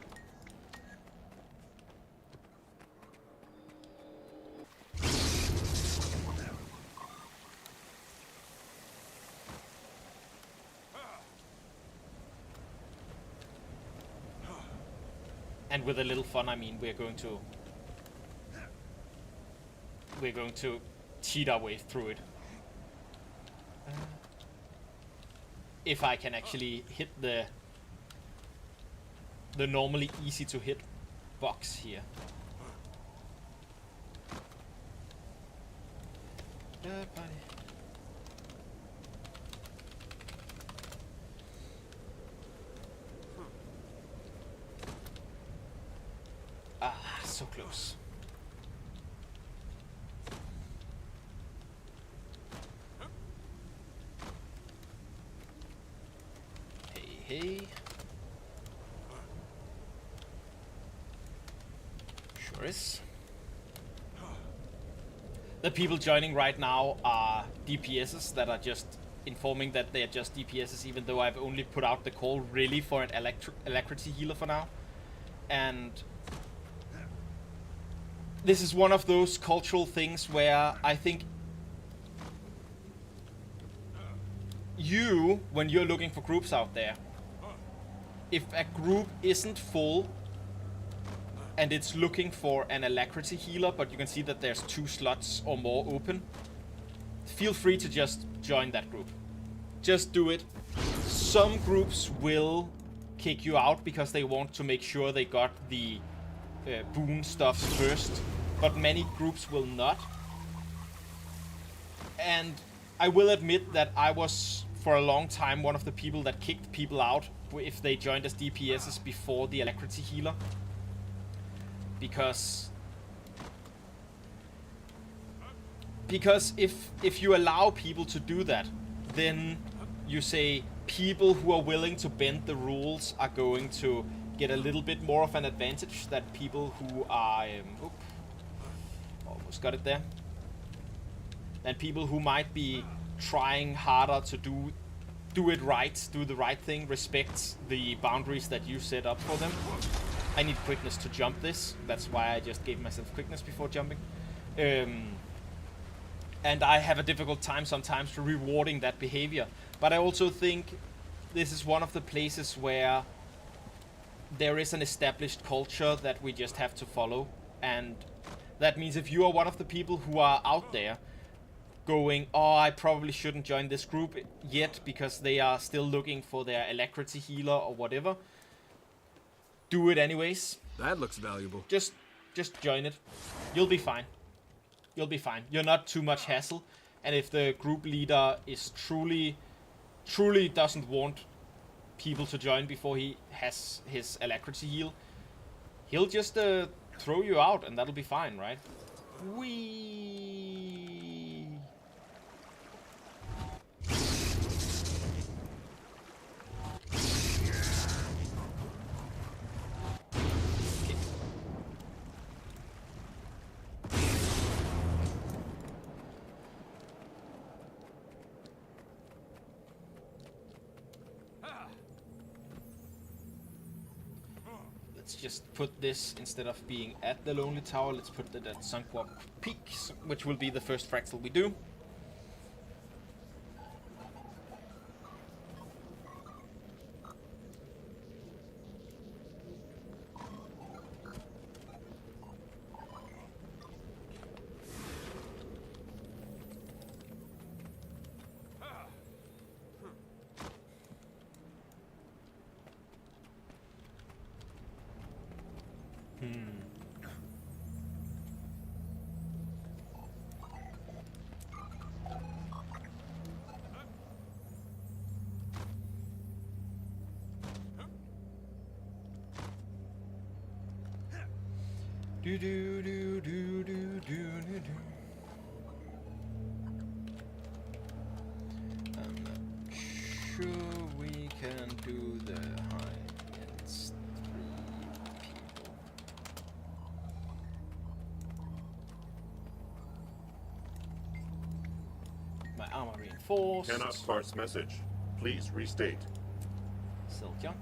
And with a little fun, I mean we're going to cheat our way through it. If I can actually hit the normally easy to hit box here. Buddy. Ah, so close. Hey. Sure is. The people joining right now are DPSs that are just informing that they are just DPSs, even though I've only put out the call really for an alacrity healer for now. And this is one of those cultural things where I think you, when you're looking for groups out there, if a group isn't full and it's looking for an alacrity healer, but you can see that there's 2 slots or more open, feel free to just join that group. Just do it. Some groups will kick you out because they want to make sure they got the boon stuff first, but many groups will not. And I will admit that I was for a long time one of the people that kicked people out if they joined as DPSs before the alacrity healer, because if you allow people to do that, then you say people who are willing to bend the rules are going to get a little bit more of an advantage than people who are almost got it there. Than people who might be trying harder to do it right, do the right thing, respect the boundaries that you set up for them. I need quickness to jump this. That's why I just gave myself quickness before jumping. And I have a difficult time sometimes rewarding that behavior. But I also think this is one of the places where there is an established culture that we just have to follow. And that means if you are one of the people who are out there going, oh, I probably shouldn't join this group yet because they are still looking for their alacrity healer or whatever, do it anyways. That looks valuable. Just join it. You'll be fine. You'll be fine. You're not too much hassle. And if the group leader is truly doesn't want people to join before he has his alacrity heal, he'll just throw you out and that'll be fine, right? Whee! Let's just put this, instead of being at the Lonely Tower, let's put it at Sunkwalk Peak, which will be the first fractal we do. Do do do do do do do do. My armor reinforced. Cannot parse message. Please restate. Still junk.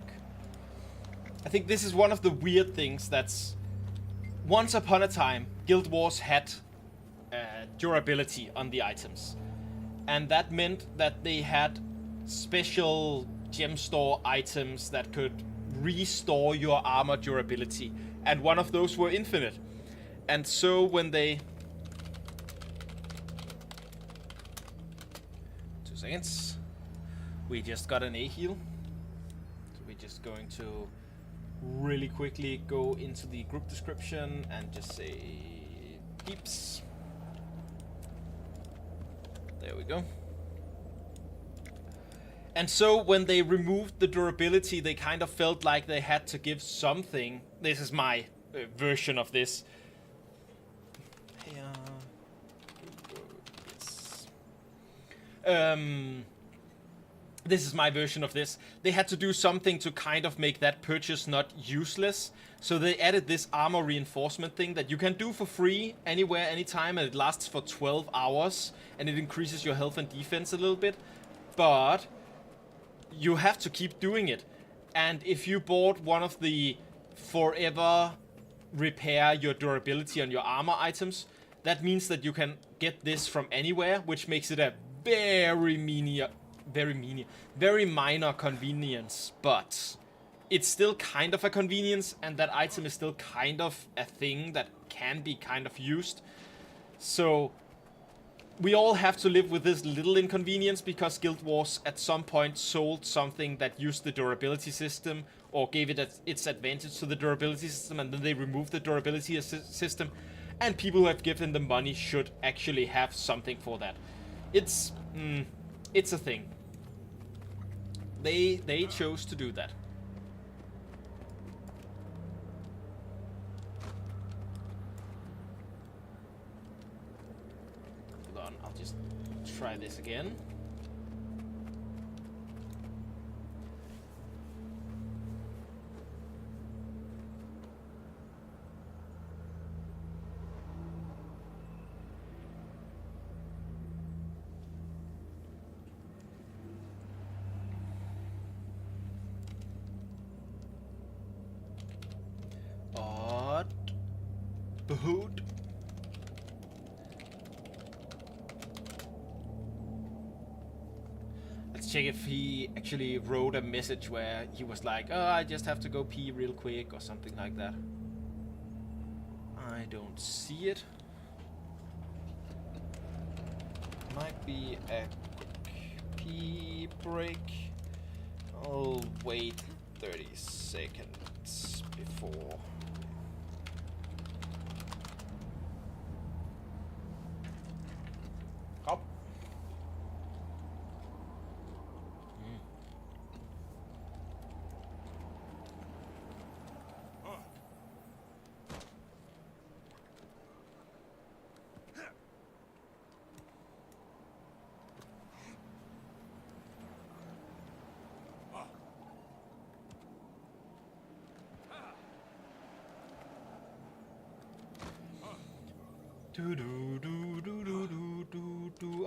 I think this is one of the weird things that's... Once upon a time, Guild Wars had durability on the items. And that meant that they had special gem store items that could restore your armor durability. And one of those were infinite. And so when they... 2 seconds. We just got an A heal. So we're just going to really quickly go into the group description and just say peeps. There we go. And so when they removed the durability, they kind of felt like they had to give something. This is my version of this. This is my version of this. They had to do something to kind of make that purchase not useless. So they added this armor reinforcement thing that you can do for free anywhere, anytime, and it lasts for 12 hours. And it increases your health and defense a little bit. But you have to keep doing it. And if you bought one of the forever repair your durability on your armor items, that means that you can get this from anywhere, which makes it a very minor convenience, but it's still kind of a convenience, and that item is still kind of a thing that can be kind of used. So we all have to live with this little inconvenience because Guild Wars at some point sold something that used the durability system or gave it its advantage to the durability system, and then they removed the durability system, and people who have given them money should actually have something for that. It's a thing. They chose to do that. Hold on, I'll just try this again. Bahood. Let's check if he actually wrote a message where he was like, oh, I just have to go pee real quick or something like that. I don't see it. Might be a quick pee break. I'll wait 30 seconds before. Hop.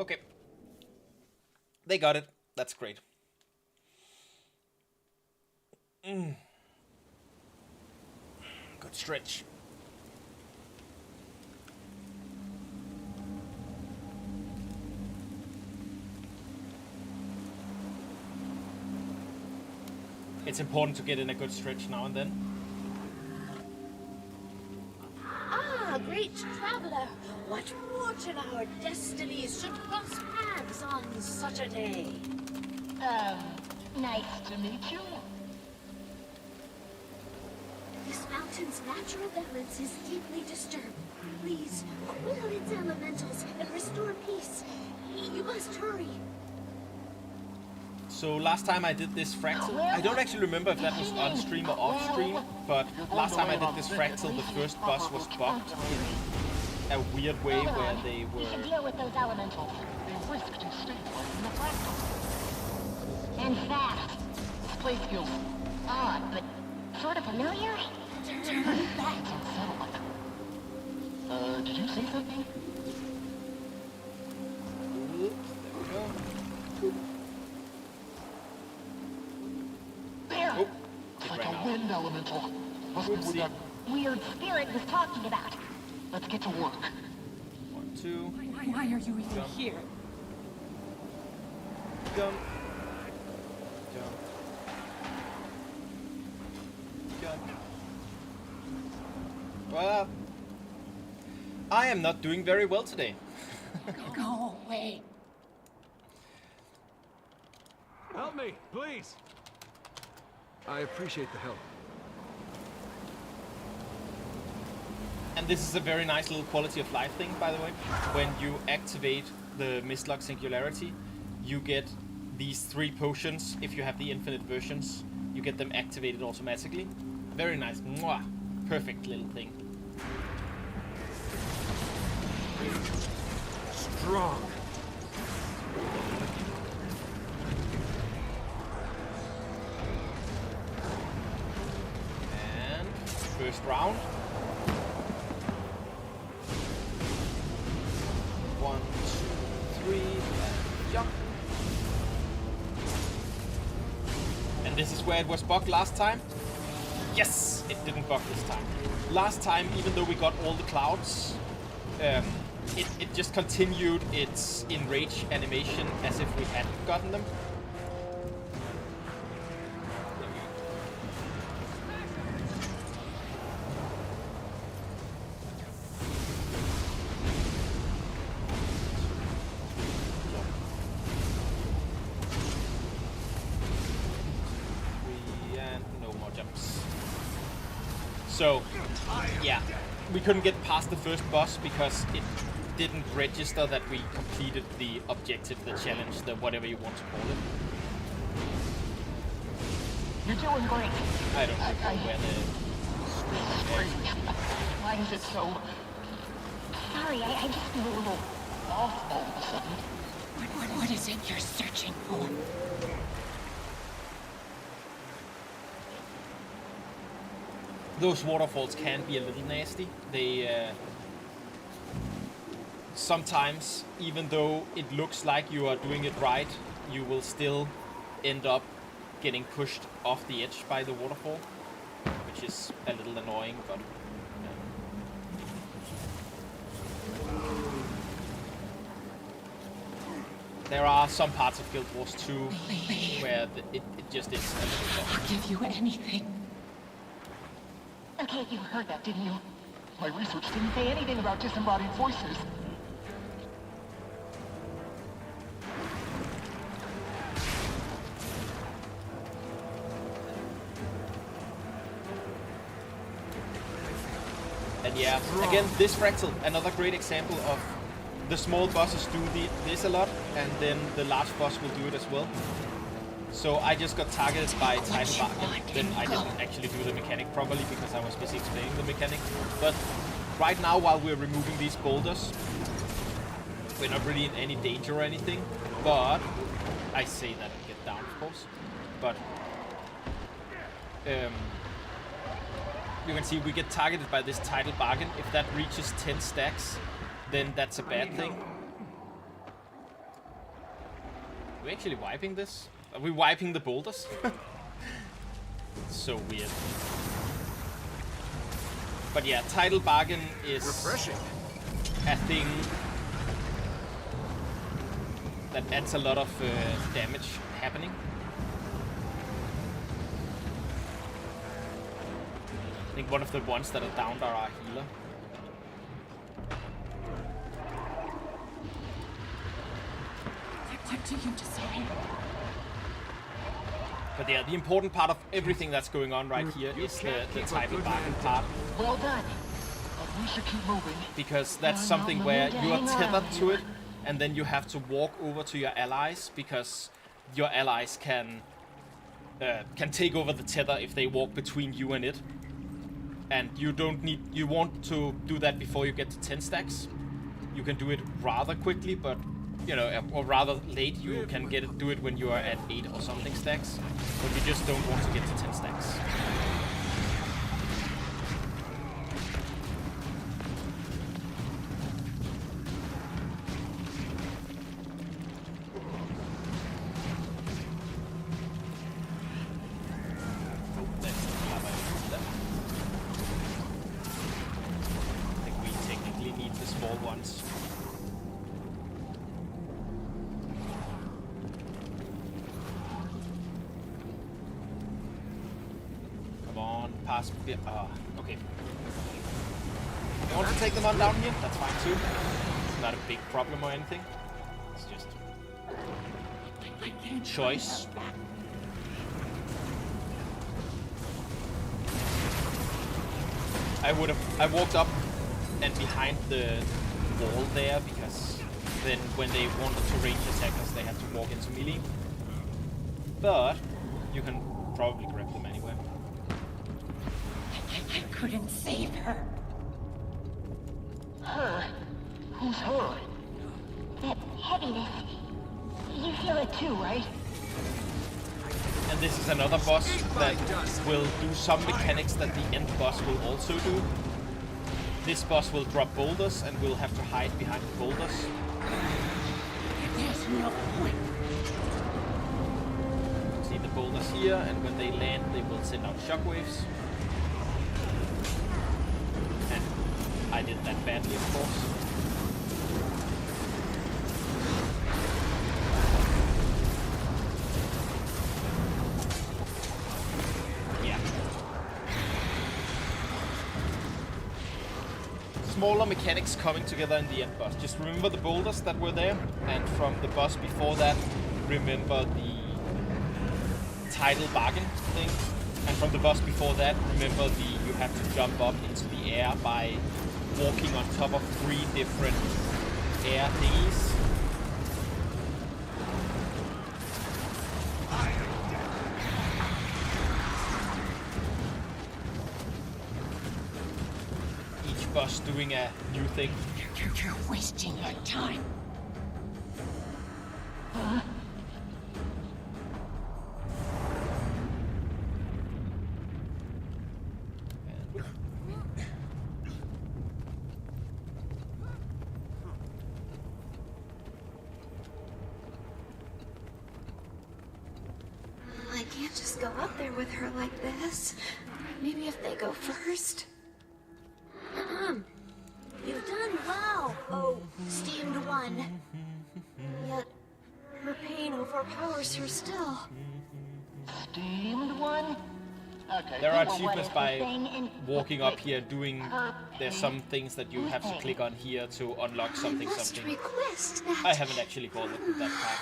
Okay. They got it. That's great. Good stretch. It's important to get in a good stretch now and then. Ah, great traveler! What fortune our destinies should cross paths on such a day. Nice to meet you. This mountain's natural balance is deeply disturbed. Please, cool its elementals and restore peace. You must hurry. So last time I did this fractal, I don't actually remember if that was on stream or off stream, but last time I did this fractal, the first boss was bugged in a weird way where they We can were... deal with those elementals. They risk destabilizing the fractals. And fast. This place feels odd, but sort of familiar. Turn back. Did you say something? wind elemental. Must be what that weird spirit was talking about. Let's get to work. 1, 2. Why are you even here? Jump. Jump. Jump. Well, I am not doing very well today. Go away. Help me, please. I appreciate the help. And this is a very nice little quality of life thing, by the way. When you activate the Mistlock Singularity, you get these 3 potions. If you have the infinite versions, you get them activated automatically. Very nice. Mwah. Perfect little thing. Strong. And first round. 1, 2, 3, and jump. And this is where it was bugged last time. Yes, it didn't bug this time. Last time, even though we got all the clouds, it just continued its enrage animation as if we hadn't gotten them. And no more jumps. So, yeah, we couldn't get past the first boss because it didn't register that we completed the objective, the challenge, the whatever you want to call it. You're doing great. I don't know where the Why is it so... Sorry, I just feel a little off all of a sudden. What is it you're searching for? Those waterfalls can be a little nasty. They sometimes, even though it looks like you are doing it right, you will still end up getting pushed off the edge by the waterfall, which is a little annoying, but there are some parts of Guild Wars 2 where it just is a little tough. I'll give you anything. Okay, you heard that, didn't you? My research didn't say anything about disembodied voices. And yeah, again, this Fractal, another great example of the small bosses do this a lot, and then the large boss will do it as well. So I just got targeted by Title Bargain, then I didn't actually do the mechanic properly because I was busy explaining the mechanic. But right now, while we're removing these boulders, we're not really in any danger or anything, but I say that and get down, of course. But you can see we get targeted by this Title Bargain. If that reaches 10 stacks, then that's a bad thing. Are we actually wiping this? Are we wiping the boulders? So weird. But yeah, Title Bargain is Refreshing. a thing that adds a lot of damage happening. I think one of the ones that are downed are our healer. What do you desire? But yeah, the important part of everything that's going on right here is the Title Bargain part. Well done. But we should keep moving. Because that's something where you are tethered to it, and then you have to walk over to your allies, because your allies can take over the tether if they walk between you and it. And you want to do that before you get to 10 stacks. You can do it rather quickly, but you know, or rather late, you can do it when you are at 8 or something stacks, but you just don't want to get to 10 stacks. Oh, that's the lava. pass. Okay. You want to take them on down here? That's fine too. It's not a big problem or anything. It's just choice. I walked up and behind the wall there because then when they wanted to range attack us, they had to walk into melee. But you can probably grab them anywhere. I couldn't save her. Her? Who's her? That heaviness. You feel it too, right? And this is another boss that will do some mechanics that the end boss will also do. This boss will drop boulders and we'll have to hide behind the boulders. There's no point. See the boulders here, and when they land they will send out shockwaves. And I did that badly, of course. Smaller mechanics coming together in the end boss. Just remember the boulders that were there, and from the boss before that, remember the tidal bargain thing, and from the boss before that, remember you have to jump up into the air by walking on top of 3 different air thingies. Boss doing a new thing. You're wasting your time. Huh? I can't just go up there with her like this. Maybe if they go first. You've done well, oh steamed one. Yet, her pain overpowers her still. Steamed one? Okay. There are achievements by walking up here, doing... There's some things that you have to click on here to unlock something. Request that. I haven't actually bothered with that part.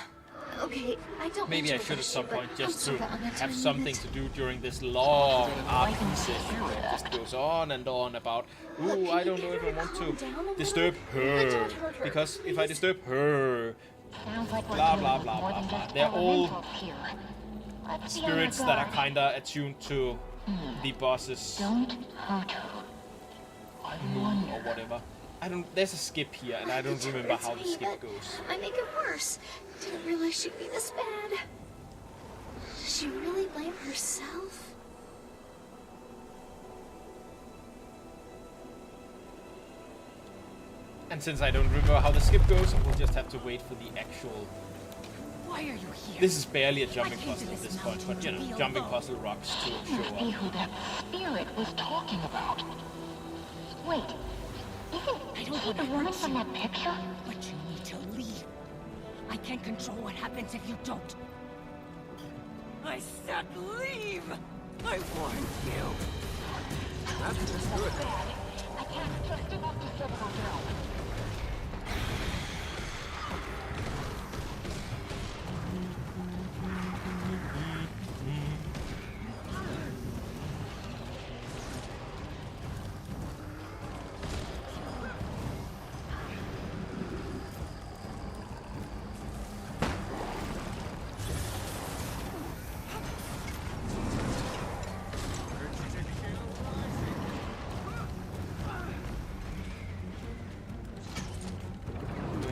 Okay, I don't. Maybe I should at some point, just to have something to do during this long RPG session that just goes on and on about, ooh, I don't know if I want to disturb her, because if I disturb her, blah blah blah blah blah. They're all spirits that are kinda attuned to the boss's mood or whatever. There's a skip here, and I don't remember how the skip goes. I make it worse. Didn't realize she'd be this bad. Does she really blame herself? And since I don't remember how the skip goes, we'll just have to wait for the actual... Why are you here? This is barely a jumping puzzle at this point, but you know, jumping puzzle rocks to show Must be who up. that spirit was talking about. Wait, isn't he the woman from that picture? But you need to leave. I can't control what happens if you don't. I said leave! I warned you. That's just good. I can't just enough to settle her down.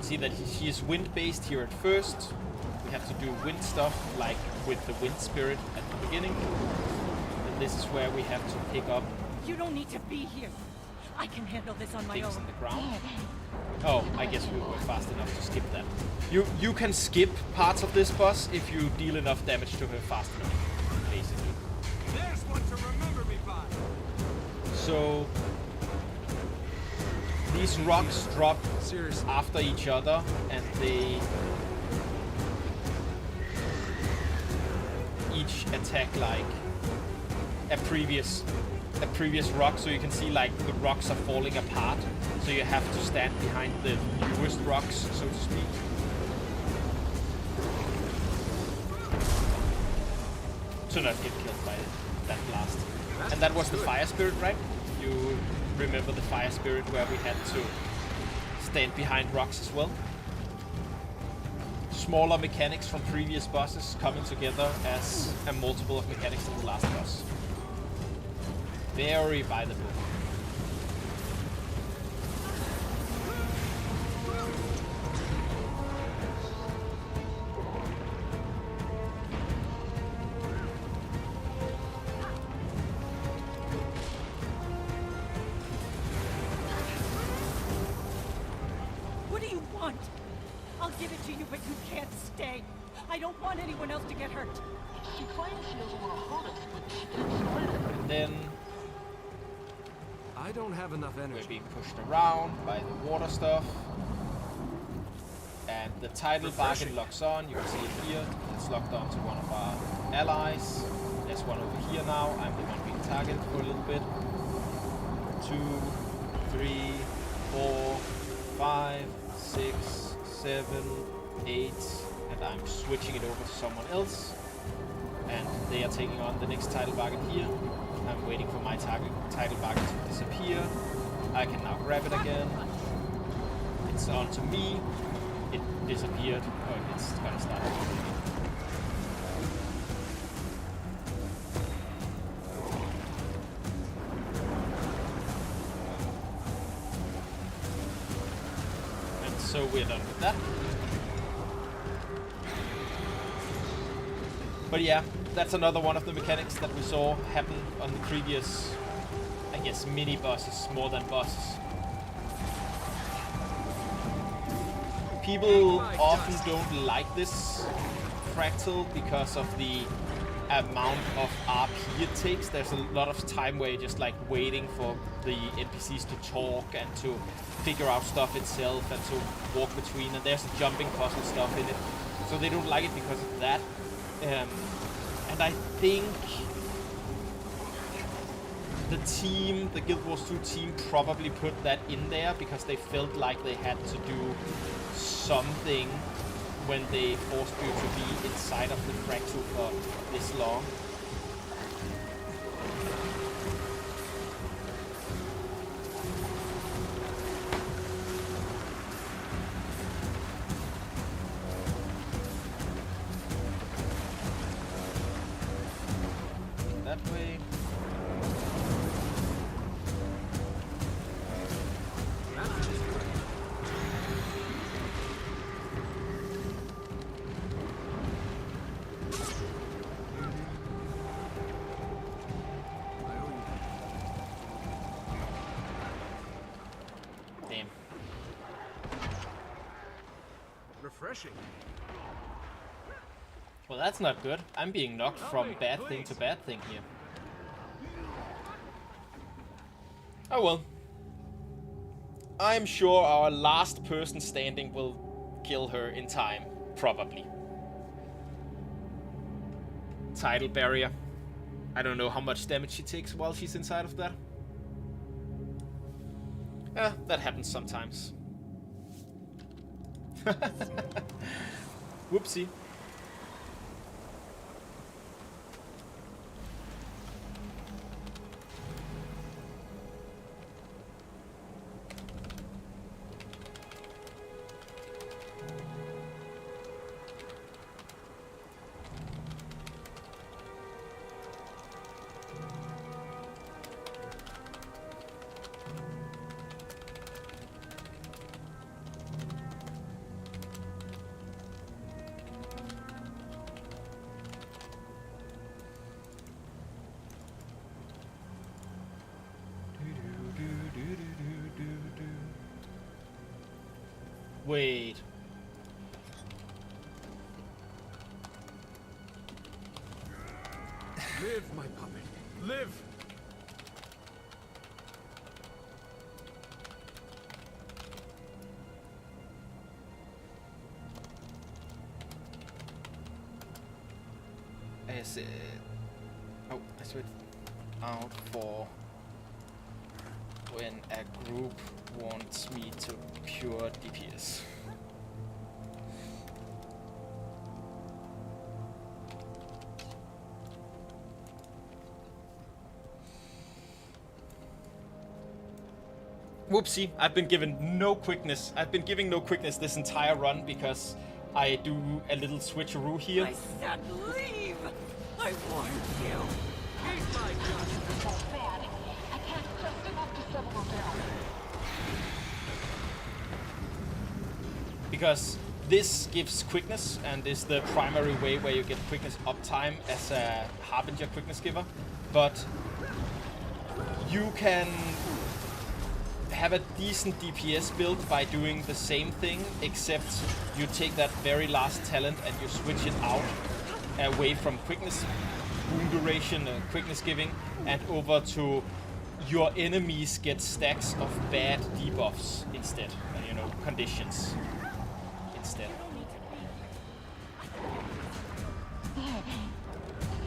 See that she is wind-based here at first. We have to do wind stuff, like with the wind spirit at the beginning. And this is where we have to pick up You don't need to be here. I can handle this on my things own. in the ground. Oh, I guess we were fast enough to skip that. You can skip parts of this boss if you deal enough damage to her fast enough, basically. There's one to remember me by. So these rocks drop Seriously. after each other, and they each attack like a previous a previous rock, so you can see like the rocks are falling apart. So you have to stand behind the newest rocks, so to speak. To not get killed by that blast. And that was the fire spirit, right? You remember the fire spirit where we had to stand behind rocks as well? Smaller mechanics from previous bosses coming together as a multiple of mechanics in the last boss. Very by the book. What do you want? I'll give it to you, but you can't stay. I don't want anyone else to get hurt. She claims she doesn't want to hurt us, but she keeps fighting. And then I don't have enough we're energy. being pushed around by the water stuff. And the title bargain locks on. You can see it here. It's locked on to one of our allies. There's one over here now. I'm the one being targeted for a little bit. 2, 3, 4, 5, 6, 7, 8. And I'm switching it over to someone else. And they are taking on the next title bargain here. I'm waiting for my title bargain to disappear. I can now grab it again. It's on to me. It disappeared. Oh, it's gonna start. And so we're done with that. But yeah, that's another one of the mechanics that we saw happen on the previous, I guess, mini bosses more than bosses. People often don't like this fractal because of the amount of RP it takes. There's a lot of time where you're just like waiting for the NPCs to talk and to figure out stuff itself and to walk between, and there's a jumping puzzle stuff in it. So they don't like it because of that. And I think the team, the Guild Wars 2 team, probably put that in there because they felt like they had to do something when they forced you to be inside of the fractal for this long. That way. Damn. Refreshing. Well, that's not good. I'm being knocked from bad thing to bad thing here. Oh well. I'm sure our last person standing will kill her in time. Probably. Tidal barrier. I don't know how much damage she takes while she's inside of that. That happens sometimes. Whoopsie. Wait. Live, my puppet. Live! As it... Oh, I switched out for when a group wants me to pure DPS. Whoopsie, I've been given no quickness. I've been giving no quickness this entire run because I do a little switcheroo here. I said leave! I warned you! Eat my dust! So bad. I can't trust enough to settle her down. Because this gives quickness and is the primary way where you get quickness uptime as a Harbinger quickness giver. But you can have a decent DPS build by doing the same thing, except you take that very last talent and you switch it out away from quickness, wound duration, quickness giving, and over to your enemies get stacks of bad debuffs instead, you know, conditions instead.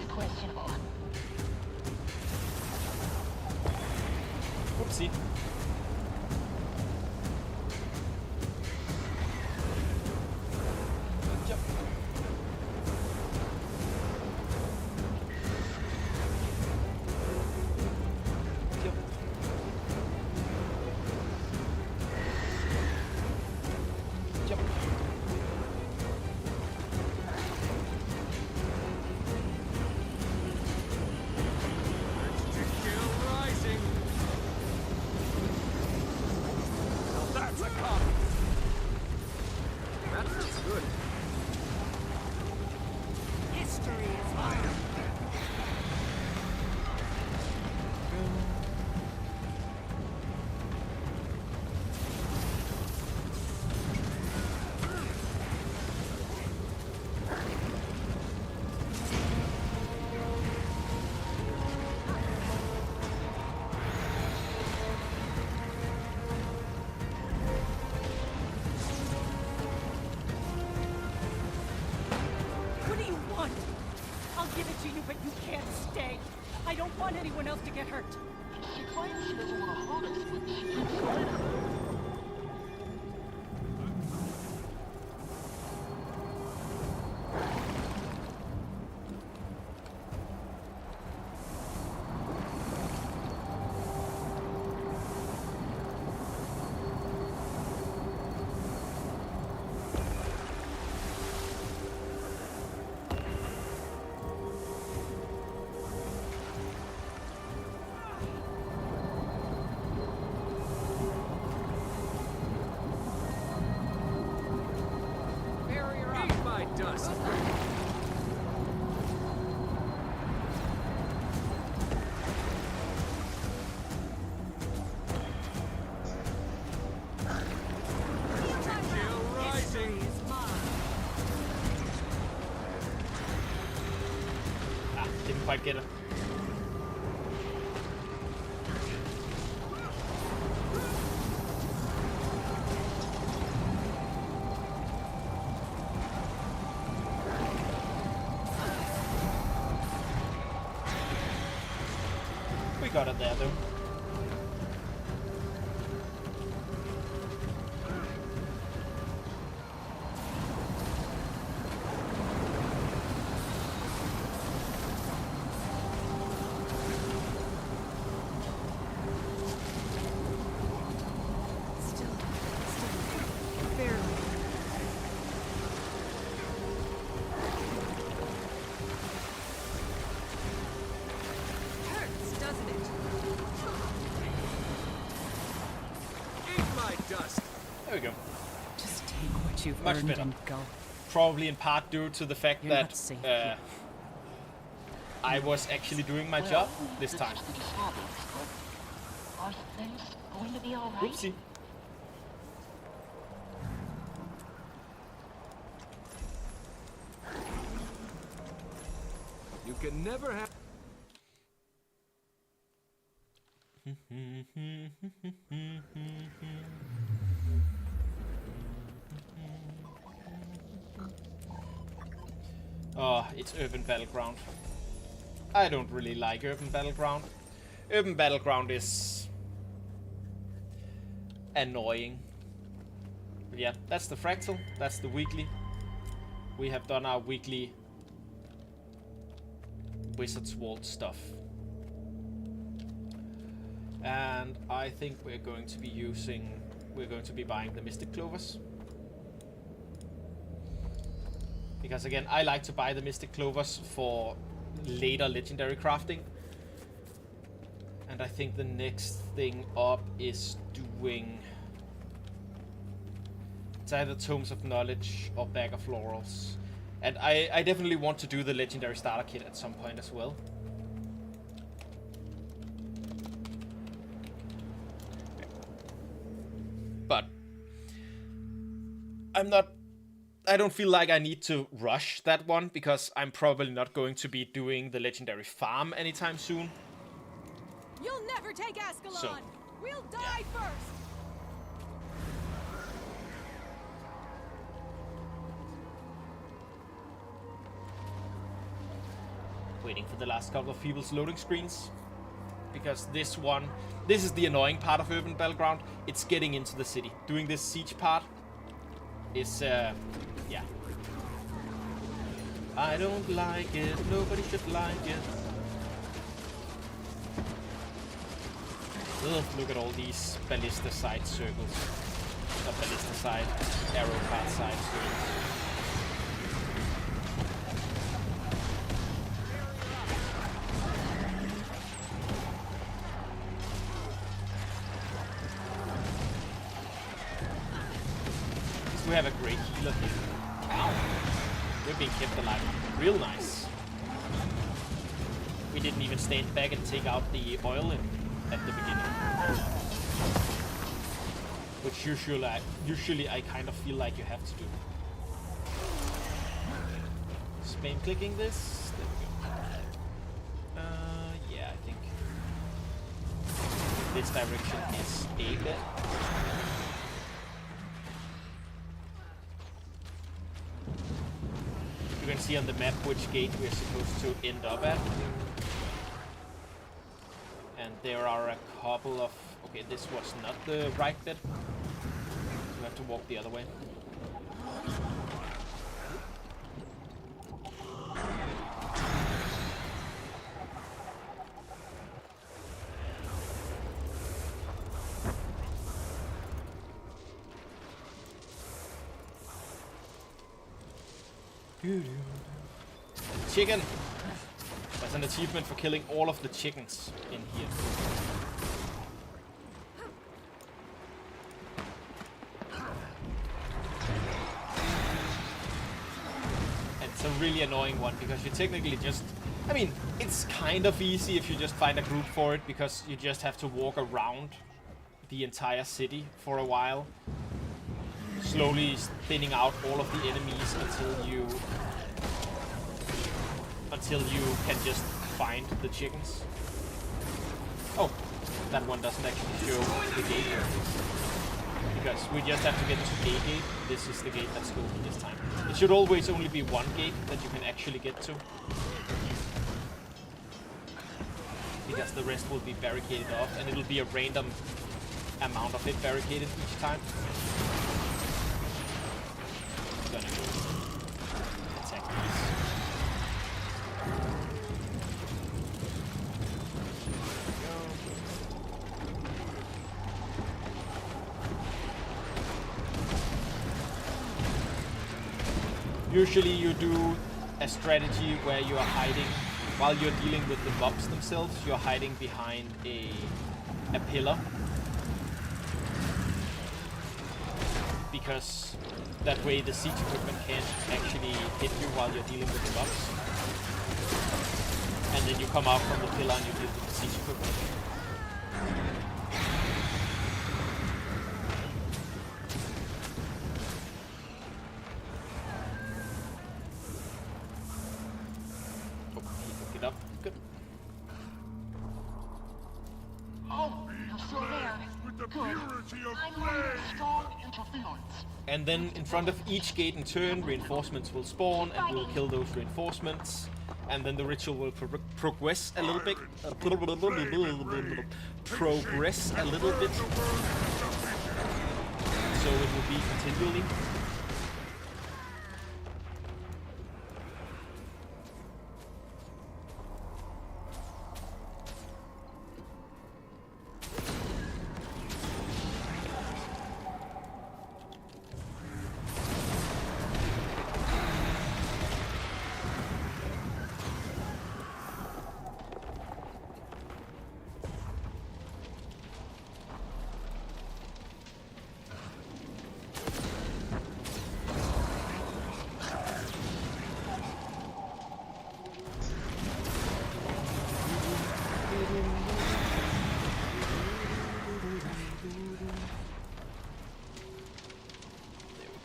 Questionable. Whoopsie. Yep. Yep. Yep. To kill rising! Now that's a cop! That feels good. History is mine! What do you want? I'll give it to you, but you can't stay. I don't want anyone else to get hurt. She claims she doesn't want to hurt us, but she keeps trying to. Eat my dust! Kill rising! Ah, didn't quite get it. We got it there though. Still, barely. Hurts, doesn't it? Eat my dust! There we go. Just take what you've Much earned better. and go. Probably in part due to the fact You're not that safe here. I was actually doing my job this is time. just the disturbance, but are things going to be all right? Oopsie. You can never have. Oh, it's Urban Battleground. I don't really like Urban Battleground. Urban Battleground is annoying. But yeah, that's the Fractal. That's the weekly. We have done our weekly Wizard's Vault stuff. And I think we're going to be buying the Mystic Clovers. Because again, I like to buy the Mystic Clovers for later legendary crafting. And I think the next thing up is doing... It's either Tomes of Knowledge or Bag of Laurels. And I definitely want to do the Legendary Starter Kit at some point as well. But I don't feel like I need to rush that one, because I'm probably not going to be doing the Legendary Farm anytime soon. You'll never take Ascalon! So, we'll die first! Waiting for the last couple of people's loading screens. Because this is the annoying part of Urban Battleground. It's getting into the city. Doing this siege part is, yeah. I don't like it. Nobody should like it. Ugh, look at all these ballista side circles. Not ballista side, arrow path side circles. We have a great healer here. Wow. We're being kept alive. Real nice. We didn't even stand back and take out the oil at the beginning. Which usually I kind of feel like you have to do. Spam clicking this. There we go. Yeah, I think this direction is A bit. You can see on the map which gate we're supposed to end up at. And there are a couple of... Okay, this was not the right bit. We have to walk the other way. Chicken! That's an achievement for killing all of the chickens in here. And it's a really annoying one, because you technically just... I mean, it's kind of easy if you just find a group for it, because you just have to walk around the entire city for a while. Slowly thinning out all of the enemies until you can just find the chickens. Oh, that one doesn't actually show the gate. Because we just have to get to A gate. This is the gate that's open this time. It should always only be one gate that you can actually get to. Because the rest will be barricaded off, and it'll be a random amount of it barricaded each time. Gonna go attack these. Usually you do a strategy where you are hiding, while you're dealing with the mobs themselves, you're hiding behind a pillar. Because that way the siege equipment can't actually hit you while you're dealing with the mobs. And then you come out from the pillar and you deal with the siege equipment. And then in front of each gate in turn, reinforcements will spawn, and we'll kill those reinforcements. And then the ritual will progress a little bit. so it will be continually.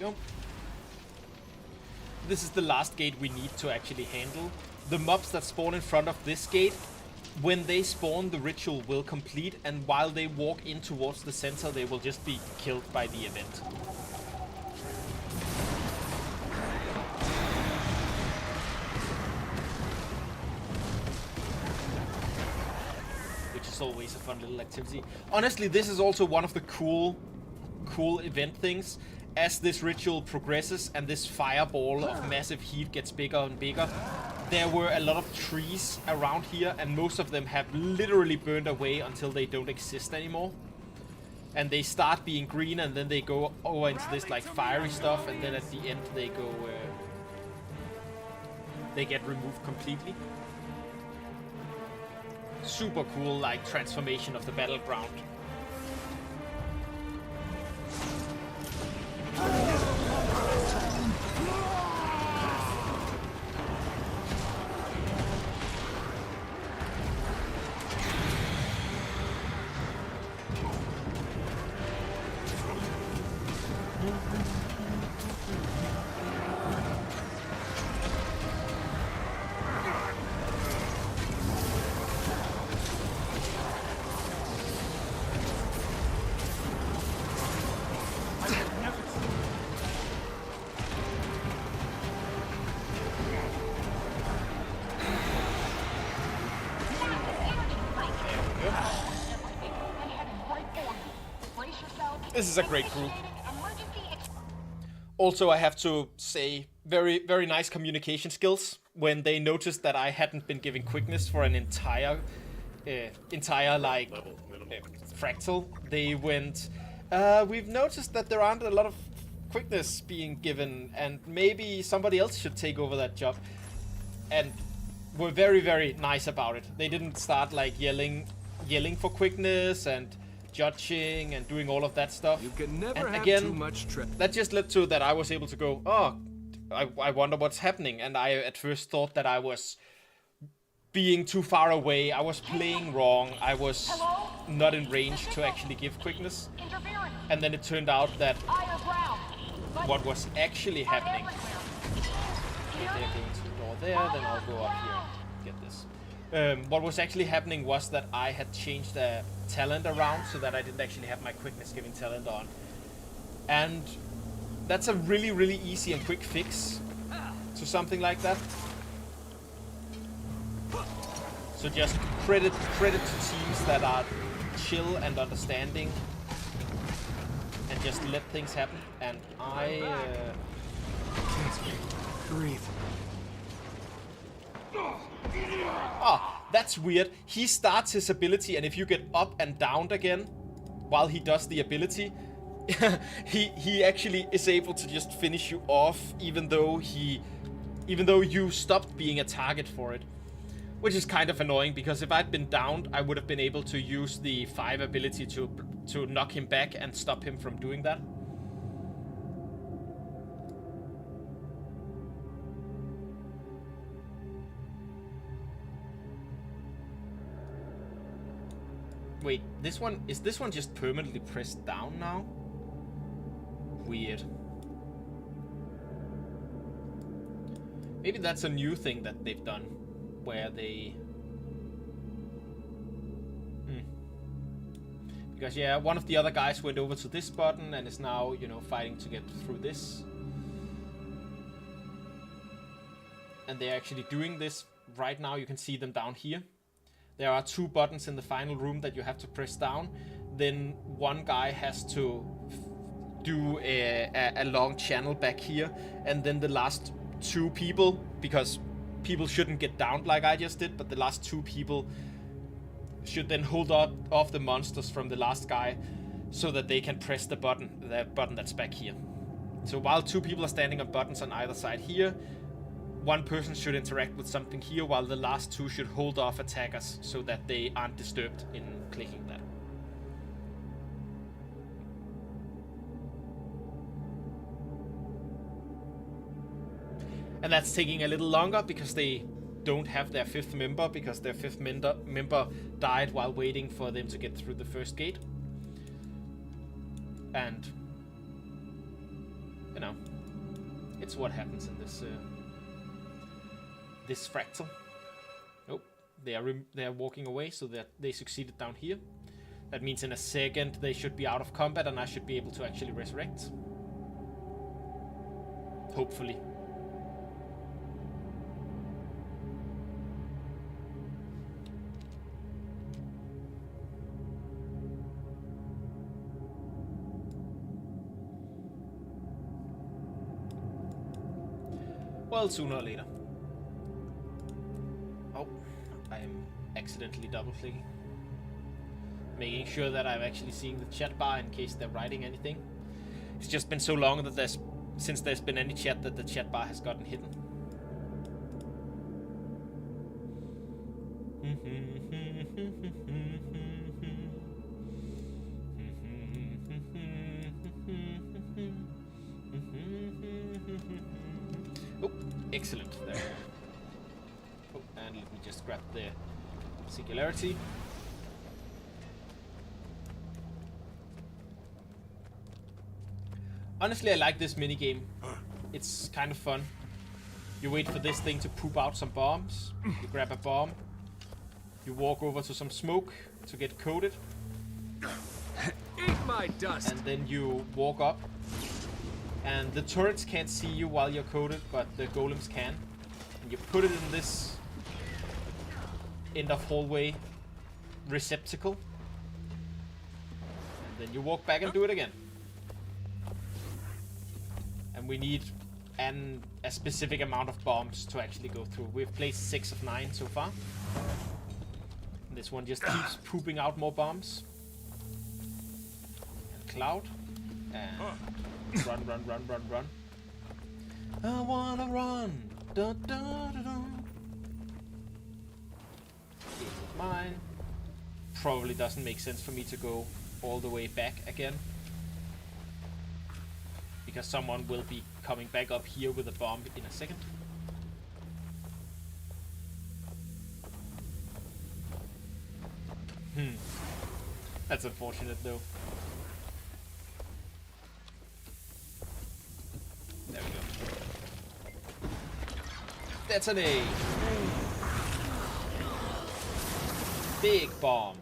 Go. This is the last gate we need to actually handle. The mobs that spawn in front of this gate, when they spawn, the ritual will complete, and while they walk in towards the center, they will just be killed by the event. Which is always a fun little activity. Honestly, this is also one of the cool event things. As this ritual progresses and this fireball of massive heat gets bigger and bigger, there were a lot of trees around here, and most of them have literally burned away until they don't exist anymore. And they start being green, and then they go over into this like fiery stuff, and then at the end they go, they get removed completely. Super cool, like, transformation of the battleground. This is a great group. Also, I have to say, very, very nice communication skills. When they noticed that I hadn't been giving quickness for an entire fractal, they went, we've noticed that there aren't a lot of quickness being given, and maybe somebody else should take over that job. And were very, very nice about it. They didn't start like yelling for quickness and judging and doing all of that stuff. You can never and have again, too much that just led to that I was able to go, oh, I wonder what's happening. And I at first thought that I was being too far away. I was playing wrong. I was not in range to actually give quickness. And then it turned out that what was actually happening. Okay, they're going to the door there, then I'll go up here and get this. What was actually happening was that I had changed a talent around so that I didn't actually have my quickness giving talent on. And that's a really, really easy and quick fix to something like that. So just credit to teams that are chill and understanding and just let things happen. And breathe. Oh, that's weird. He starts his ability, and if you get up and down again while he does the ability, he actually is able to just finish you off, even though you stopped being a target for it. Which is kind of annoying, because if I'd been downed, I would have been able to use the 5 ability to knock him back and stop him from doing that. Wait, is this one just permanently pressed down now? Weird. Maybe that's a new thing that they've done, where they... Because yeah, one of the other guys went over to this button and is now, you know, fighting to get through this. And they're actually doing this right now. You can see them down here. There are 2 buttons in the final room that you have to press down. Then one guy has to do a long channel back here, and then the last 2 people, because people shouldn't get downed like I just did, but the last 2 people should then hold off the monsters from the last guy, so that they can press the button that's back here. So while 2 people are standing on buttons on either side here, 1 person should interact with something here, while the last 2 should hold off attackers so that they aren't disturbed in clicking that. And that's taking a little longer because they don't have their 5th member, because their 5th member died while waiting for them to get through the first gate. And, you know, it's what happens in this this fractal. Oh, they are walking away, so that they succeeded down here. That means in a second they should be out of combat, and I should be able to actually resurrect. Hopefully. Well, sooner or later. Oh, I am accidentally double-clicking. Making sure that I'm actually seeing the chat bar in case they're writing anything. It's just been so long that since there's been any chat that the chat bar has gotten hidden. Oh, excellent. There. Oh, and let me just grab the singularity. Honestly, I like this minigame. It's kind of fun. You wait for this thing to poop out some bombs. You grab a bomb. You walk over to some smoke to get coated. Eat my dust! And then you walk up. And the turrets can't see you while you're coated, but the golems can. And you put it in this end of hallway receptacle. And then you walk back and do it again. And we need a specific amount of bombs to actually go through. We've placed 6 of 9 so far. And this one just keeps pooping out more bombs. And cloud. And run, run, run, run, run. I wanna run. Dun, dun, dun, dun. This is mine. Probably doesn't make sense for me to go all the way back again. Because someone will be coming back up here with a bomb in a second. That's unfortunate though. There we go. Detonate! Big bomb.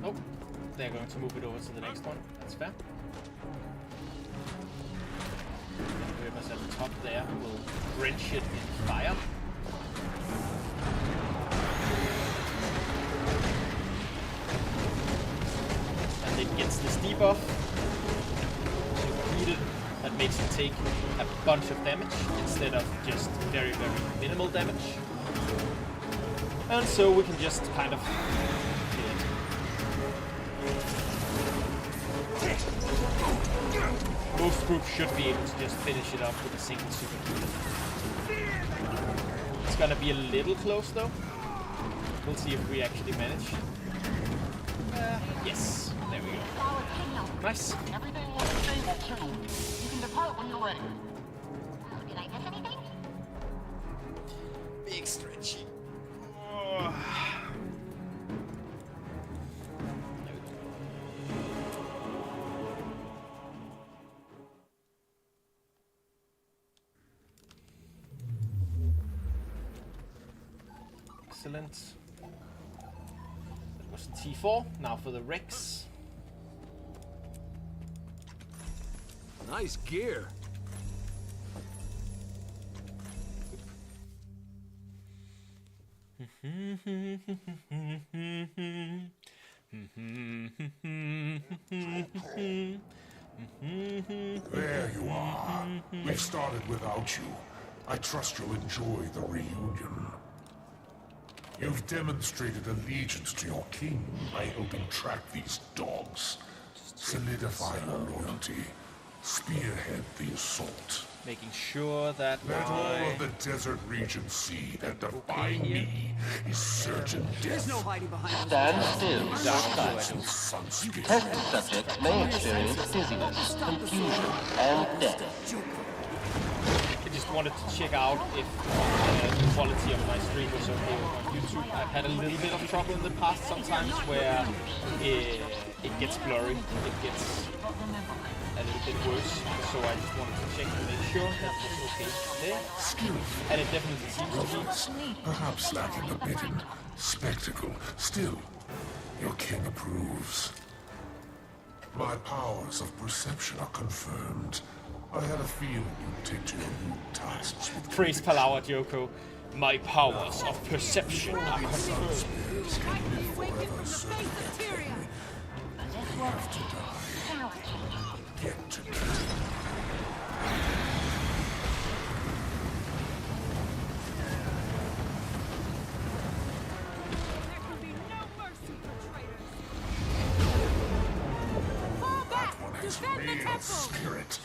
Oh, they're going to move it over to the next one. That's fair. Whoever's at the top there will drench it in fire. And it gets this debuff. Superheated. That makes it take a bunch of damage instead of just very, very minimal damage. And so we can just kind of kill it. Most groups should be able to just finish it off with a single super kill. It's gonna be a little close though. We'll see if we actually manage. Yes, there we go. Nice. Everything looks stable too. You can depart when you're ready. Did I miss anything? Big stretchy. Excellent. That was T4. Now for the Rex. Nice gear. There you are. We've started without you. I trust you'll enjoy the reunion. You've demonstrated allegiance to your king by helping track these dogs. Solidify your loyalty. Spearhead the assault. Making sure that Let all of the desert region see that defying me is certain death. There's no hiding behind Stand still. Sunscape. Test subject may experience dizziness, confusion, and death. I just wanted to check out if the quality of my stream was okay on YouTube. I've had a little bit of trouble in the past sometimes where it gets blurry, it gets a little bit worse. So I just wanted to check to make sure that was okay there. And it definitely seems to be. Perhaps lacking a bit in spectacle. Still, your king approves. My powers of perception are confirmed. I had a feeling you'd take to your new tasks with Praise Palawa, Joko. My powers of perception are confirmed. You have to die. Get to die. That one has real spirit.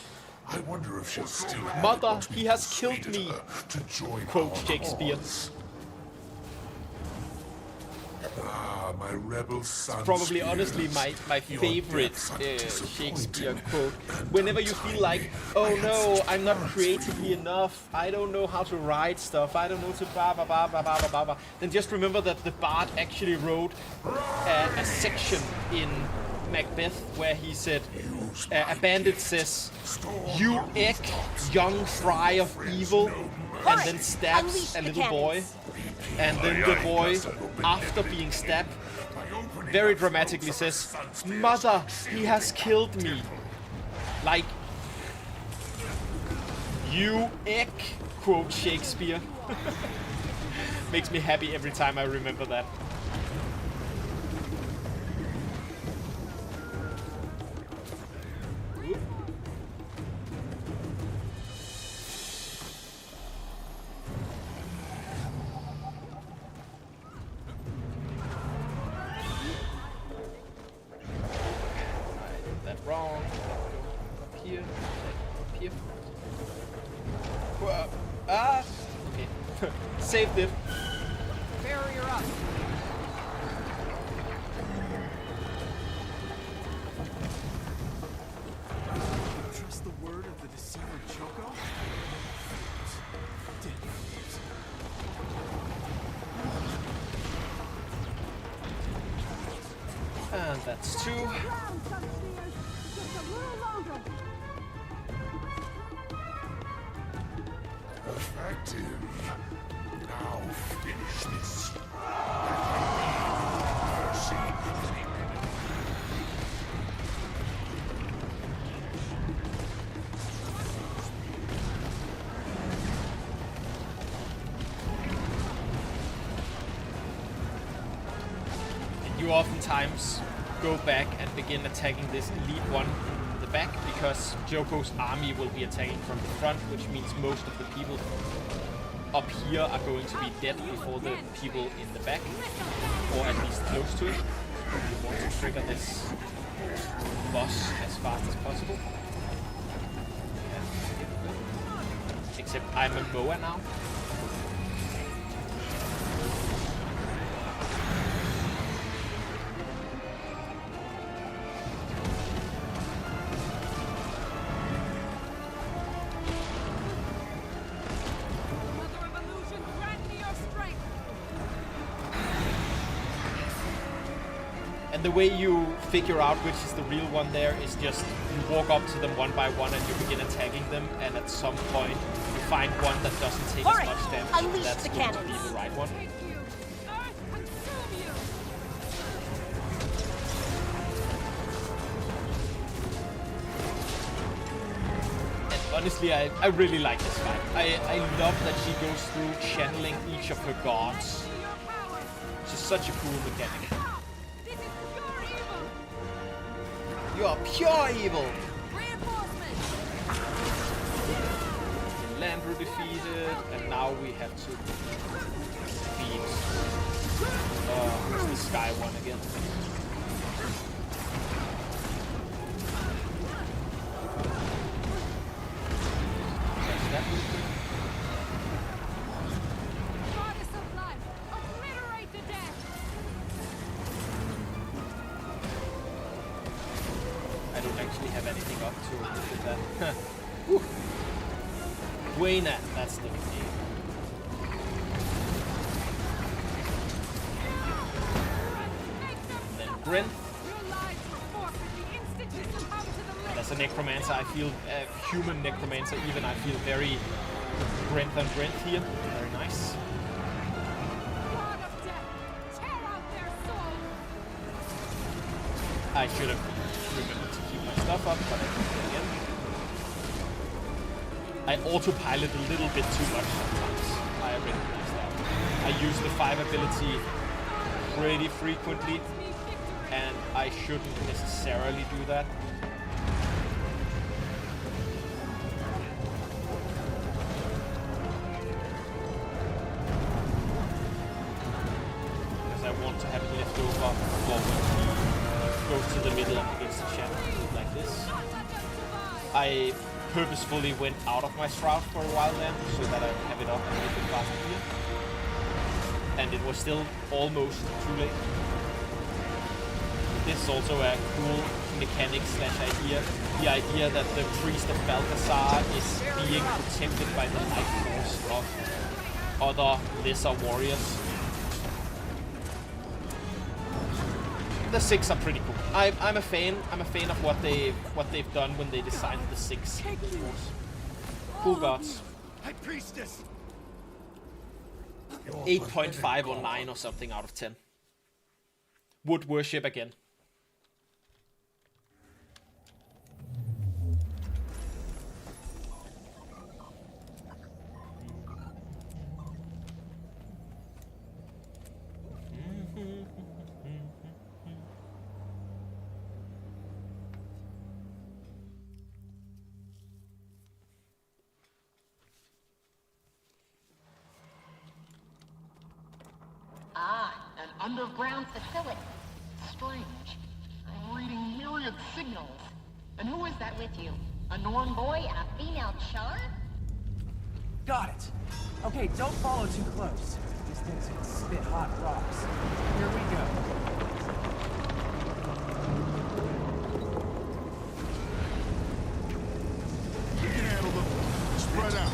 I wonder if she'll still have Mother, what he has killed persuaded me. her to join Quote our Shakespeare. cause. Ah, my rebel son. Probably honestly my favorite Shakespeare quote. Whenever you feel like, oh no, I'm not creatively enough, I don't know how to write stuff, I don't know to blah blah blah blah blah blah blah, then just remember that the bard actually wrote a section in Macbeth where he said, a bandit says, "You egg, young fry of evil," and then stabs a little boy. And then the boy, after being stabbed, very dramatically says, "Mother, he has killed me." Like, you egg, quote Shakespeare. Makes me happy every time I remember that. Wrong. Up here. Up here. Whoa. Ah! Okay. Saved it. Barrier up. Trust the word of the deceiver Choco? And that's two. Effective. Now finish this. Mercy. You oftentimes go back and begin attacking this elite one in the back because Joko's army will be attacking from the front, which means most of the people up here are going to be dead before the people in the back, or at least close to it. We want to trigger this boss as fast as possible. Except I'm a Moa now. The way you figure out which is the real one there is just you walk up to them one by one and you begin attacking them, and at some point you find one that doesn't take as much damage. That's going to be the right one. And honestly, I really like this fight. I love that she goes through channeling each of her gods. It's just such a cool mechanic. You are pure evil! Landru defeated, and now we have to defeat who's the sky one again. Catch that real quick. I don't actually have anything up to with that. Wayne, that's the name. And then Grin. That's a necromancer. I feel human necromancer. Even I feel very Grinth and Grinth here. Very nice. I should have remembered to keep my stuff up, but I did it again. I autopilot a little bit too much sometimes. I recognize that. I use the 5 ability pretty frequently, and I shouldn't necessarily do that. Because I want to have it left over for when he goes to the middle and against the channel like this. I purposefully went out of my shroud for a while then, so that I would have it up a little bit faster here. And it was still almost too late. This is also a cool mechanic / idea. The idea that the priest of Balthasar is being protected by the life force of other lesser warriors. The 6 are pretty cool. I'm a fan. I'm a fan of what they've done when they designed the 6 force. Cool gods. High Priestess. 8.5 or 9 or something out of 10. Would worship again. An underground facility. Strange. I'm reading myriad signals. And who is that with you? A Norn boy and a female char? Got it. Okay, don't follow too close. These things can spit hot rocks. Here we go. You can handle them. Spread out.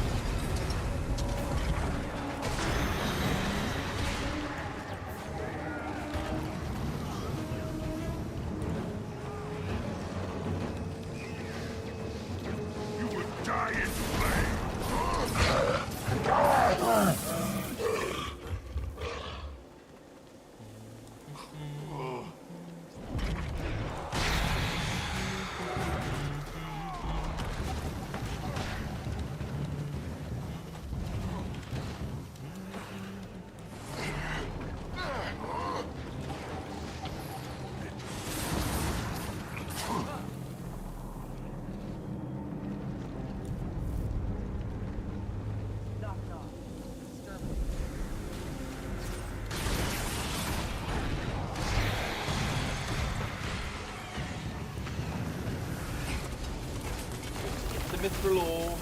mithril ore.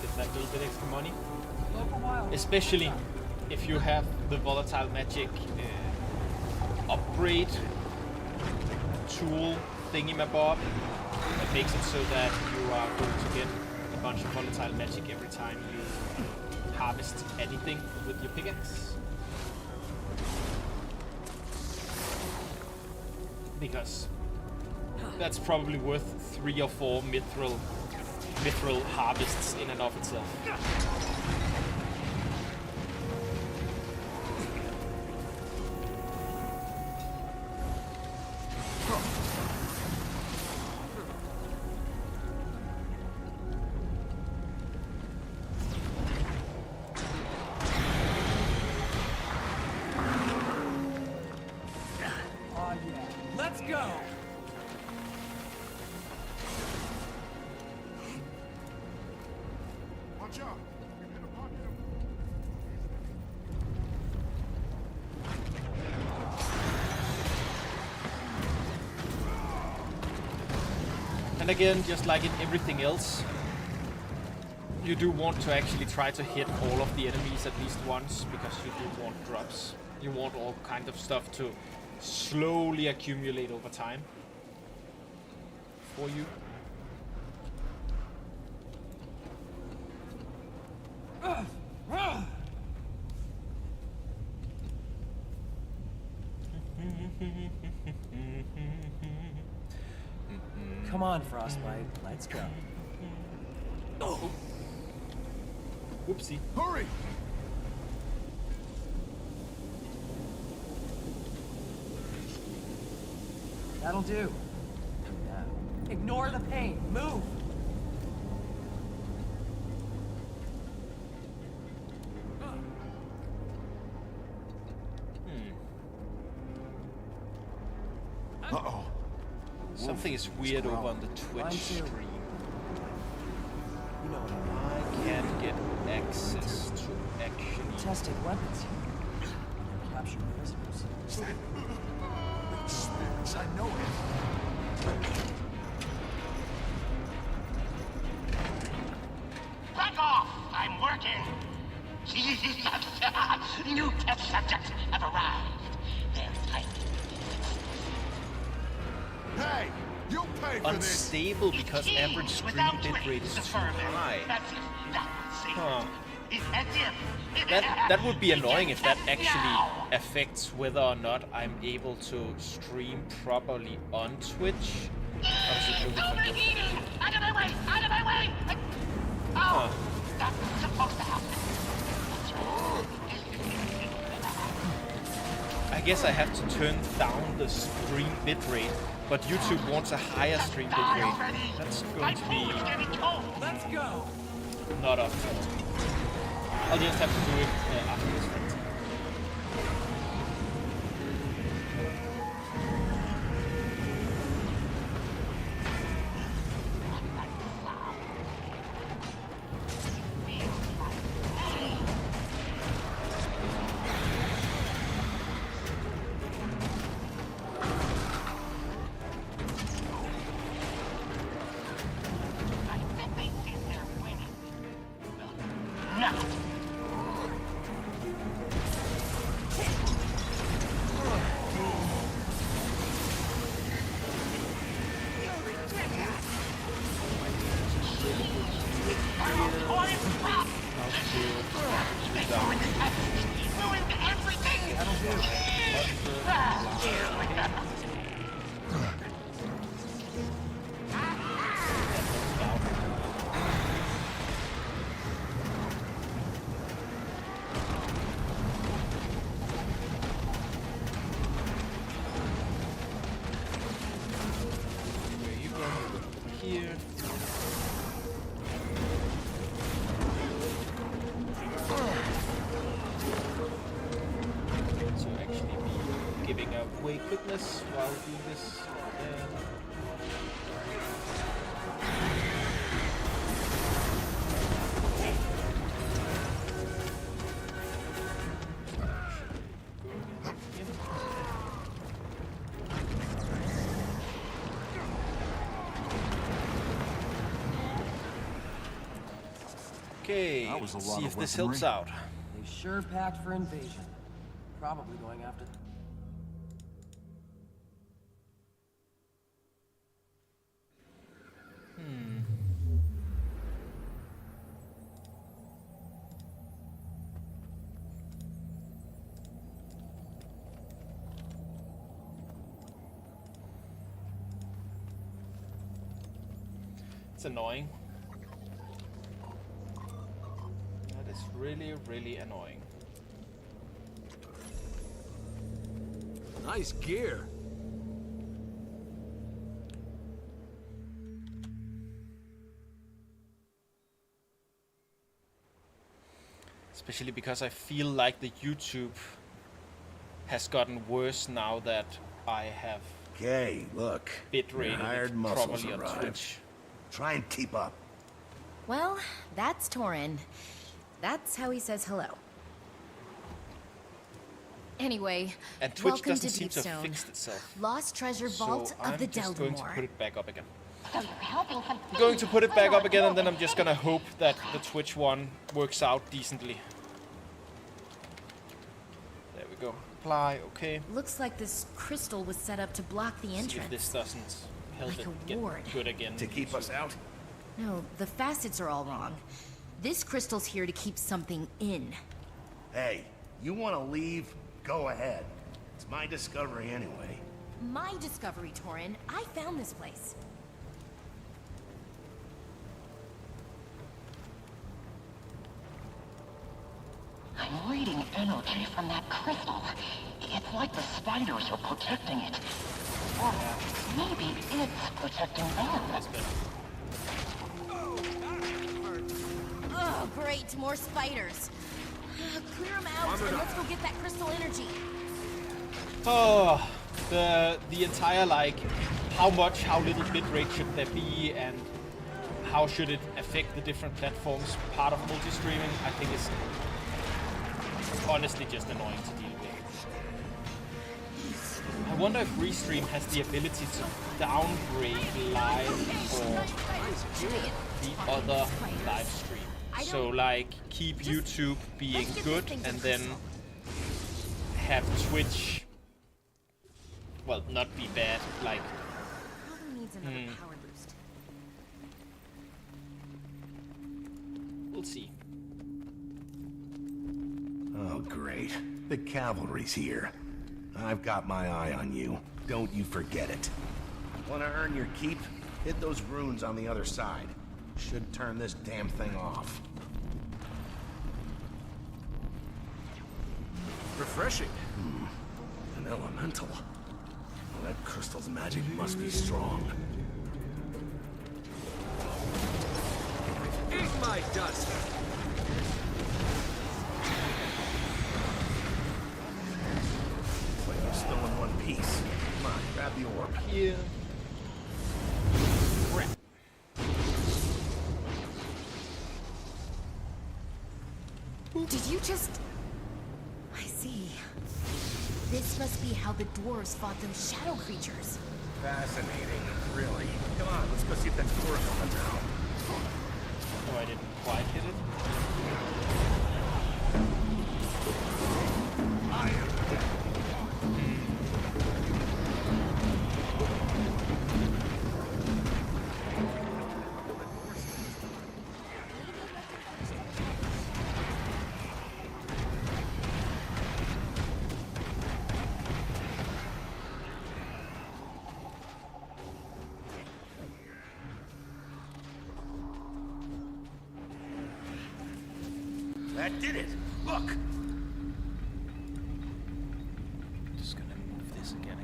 Get that little bit extra money. Local wild. Especially if you have the volatile magic upgrade tool thingy-mabob that makes it so that you are going to get a bunch of volatile magic every time you harvest anything with your pickaxe. Because that's probably worth 3 or 4 mithril harvests in and of itself. Oh yeah. Let's go. Watch out! We've hit a pocket of... And again, just like in everything else, you do want to actually try to hit all of the enemies at least once, because you do want drops. You want all kind of stuff to slowly accumulate over time for you. Come on, Frostbite. Let's go. Oh. Whoopsie. Hurry! That'll do. Now, ignore the pain. Move. Uh-oh. Something is weird over on the Twitch Mine too. stream. You know what I mean. I can't get access to actually. Tested weapons here. Captured prisoners. It smells. I know it. Back off! I'm working! New test subjects have arrived. They're fighting. Hey! You pay for this! Unstable because average stream bitrate is too high. Huh. That would be annoying if that actually affects whether or not I'm able to stream properly on Twitch. Or is it looking for good? Out of my way! Out of my way! Huh. That's supposed to happen. I guess I have to turn down the stream bitrate, but YouTube wants a higher stream bitrate. That's going to be Let's go. not optimal. I'll just have to do it after this one. Quickness while doing this. Okay, That was a let's lot see of if this weaponry. helps out. They sure packed for invasion. Probably going after... It's annoying. That is really, really annoying. Nice gear. Especially because I feel like the YouTube has gotten worse now that I have Okay, look. bitrate Hired it muscles properly on arrived. Twitch. Try and keep up. Well, that's Torin. That's how he says hello. Anyway, And Twitch welcome doesn't to seem to have Deepstone. fixed itself. Lost Treasure Vault So of the I'm just going to Deldemore. put it back up again. So you're helping some I'm going to put it back thieves up again, and then clear I'm just gonna hope that the Twitch one works out decently. There we go. Apply, okay. Looks like this crystal was set up to block the See if entrance. this doesn't help Like it a get ward. good again. To keep us out? No, the facets are all wrong. This crystal's here to keep something in. Hey, you want to leave? Go ahead. It's my discovery anyway. My discovery, Torin. I found this place. I'm reading energy from that crystal. It's like the spiders are protecting it. Or maybe it's protecting them. Oh, great. More spiders. Clear them out and let's go get that crystal energy. Oh, the entire like how much, how little bitrate should there be, and how should it affect the different platforms part of multi-streaming, I think is honestly just annoying to deal with. I wonder if Restream has the ability to downgrade live or the other live stream. So like keep YouTube being good and then have Twitch, well, not be bad, like Probably needs another power boost. we'll see. Oh, great. The cavalry's here. I've got my eye on you. Don't you forget it. Want to earn your keep? Hit those runes on the other side. Should turn this damn thing off. Refreshing. An elemental. Well, that crystal's magic must be strong. Eat my dust. Like you're still in one piece. Come on, grab the orb. Yeah. Did you just... I see. This must be how the dwarves fought those shadow creatures. Fascinating, really. Come on, let's go see if that door's open now. Oh, I didn't quite hit it. I am dead. That did it! Look! Just gonna move this again.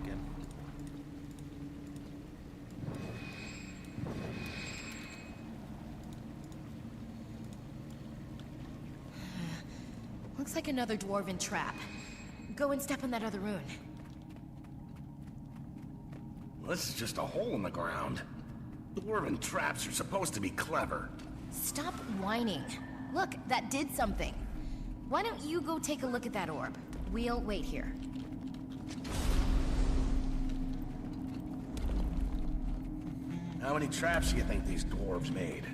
Looks like another dwarven trap. Go and step on that other rune. This is just a hole in the ground. Dwarven traps are supposed to be clever. Stop whining. Look, that did something. Why don't you go take a look at that orb? We'll wait here. How many traps do you think these dwarves made?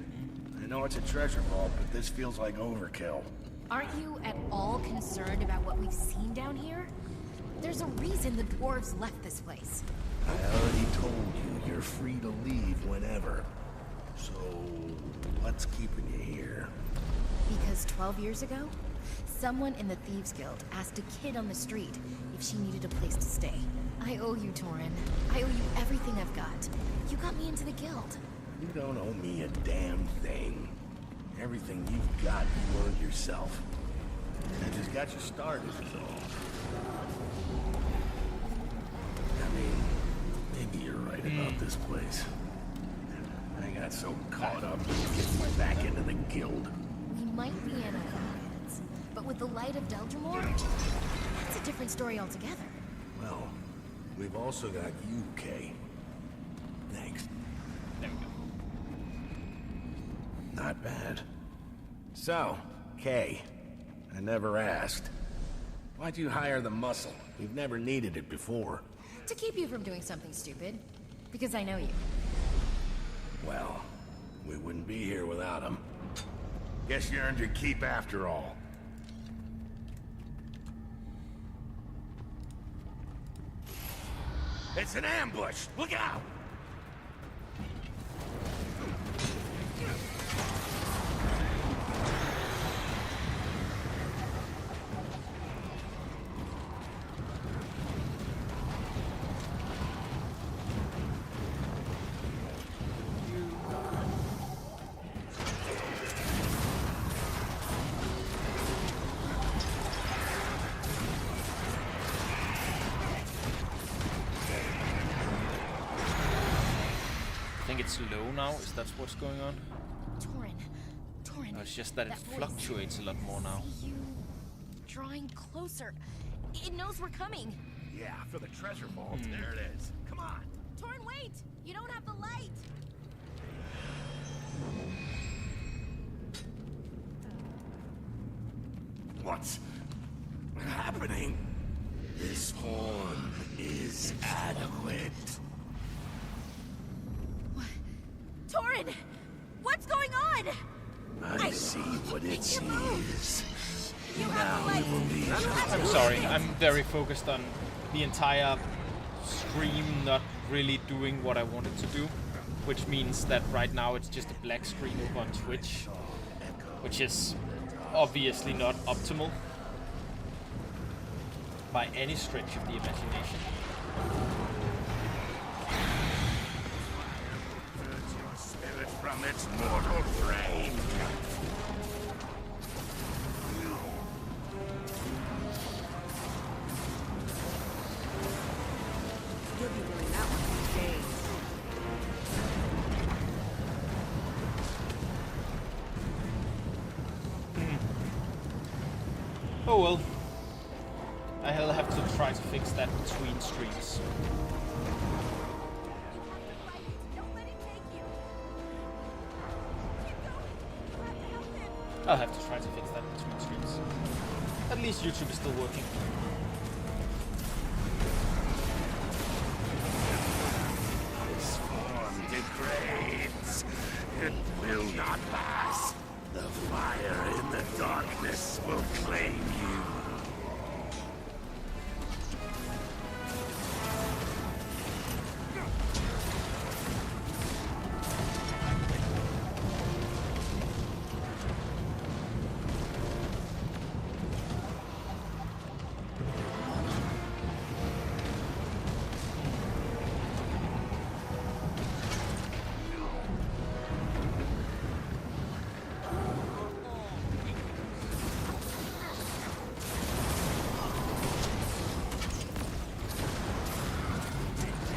know it's a treasure vault, but this feels like overkill. Aren't you at all concerned about what we've seen down here? There's a reason the dwarves left this place. I already told you, you're free to leave whenever. So, what's keeping you here? Because 12 years ago, someone in the Thieves Guild asked a kid on the street if she needed a place to stay. I owe you, Torin. I owe you everything I've got. You got me into the guild. You don't owe me a damn thing. Everything you've got, you earned yourself. I just got you started, is all. I mean, maybe you're right about this place. I got so caught up in getting back into the guild. We might be in hands, but with the light of Deldrimor, that's a different story altogether. Well, we've also got you, Kay. Thanks. There we go. Not bad. So, Kay, I never asked. Why'd you hire the muscle? We've never needed it before. To keep you from doing something stupid. Because I know you. Well, we wouldn't be here without him. Guess you earned your keep after all. It's an ambush! Look out! I think it's low now. Is that what's going on? Torin. Or it's just that it voice. fluctuates a lot more now. See you drawing closer. It knows we're coming. Yeah, for the treasure vault. There it is. Come on. Torin, wait! You don't have the light! What's happening? This horn is adequate. Torin! What's going on? I see what it sees. You Now have the it light! will be. I'm sorry, I'm very focused on the entire stream not really doing what I wanted to do, which means that right now it's just a black screen over on Twitch, which is obviously not optimal by any stretch of the imagination. Purge your spirit from its mortal frame. You'll be doing that one these days. Oh well. I'll have to try to fix that between streams. Don't let it take you! Keep going! You have to help him! I'll have to try to fix that between streams. At least YouTube is still working. This form degrades. It will not pass. The fire in the darkness will claim you.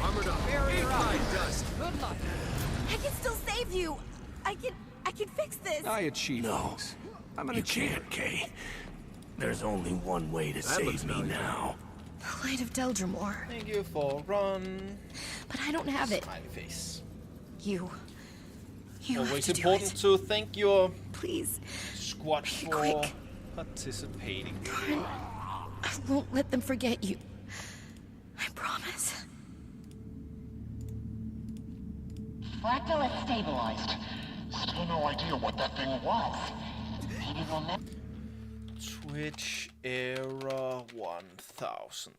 Armored up. Barrier out. Dust. Good luck. I can still save you! I can fix this! I achieve No, things. I'm an you achiever. can't, Kay. There's only one way to looks save me valuable. now. The light of Deldrimor. Thank you for run. But I don't have it. Smiley face. You have Always to do important it. to thank your Please. squad Be for quick. participating. I won't let them forget you. I promise. Fractal is stabilized. Stay no idea what that thing was. Maybe we'll never... Twitch error 1000.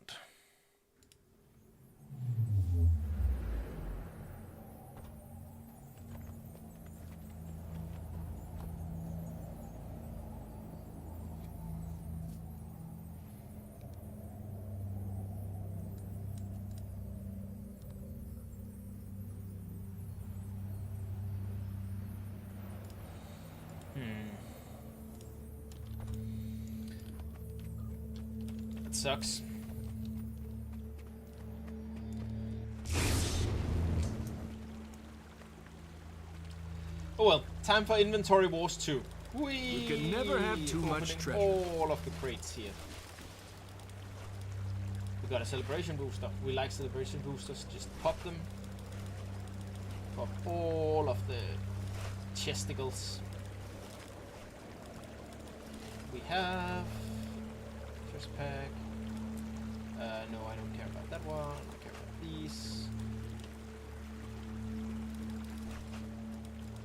Sucks. Oh well, time for Inventory Wars 2. You can never have too much treasure. All of the crates here. We got a celebration booster. We like celebration boosters. Just pop them. Pop all of the chesticles. We have first pack. No, I don't care about that one. I care about these.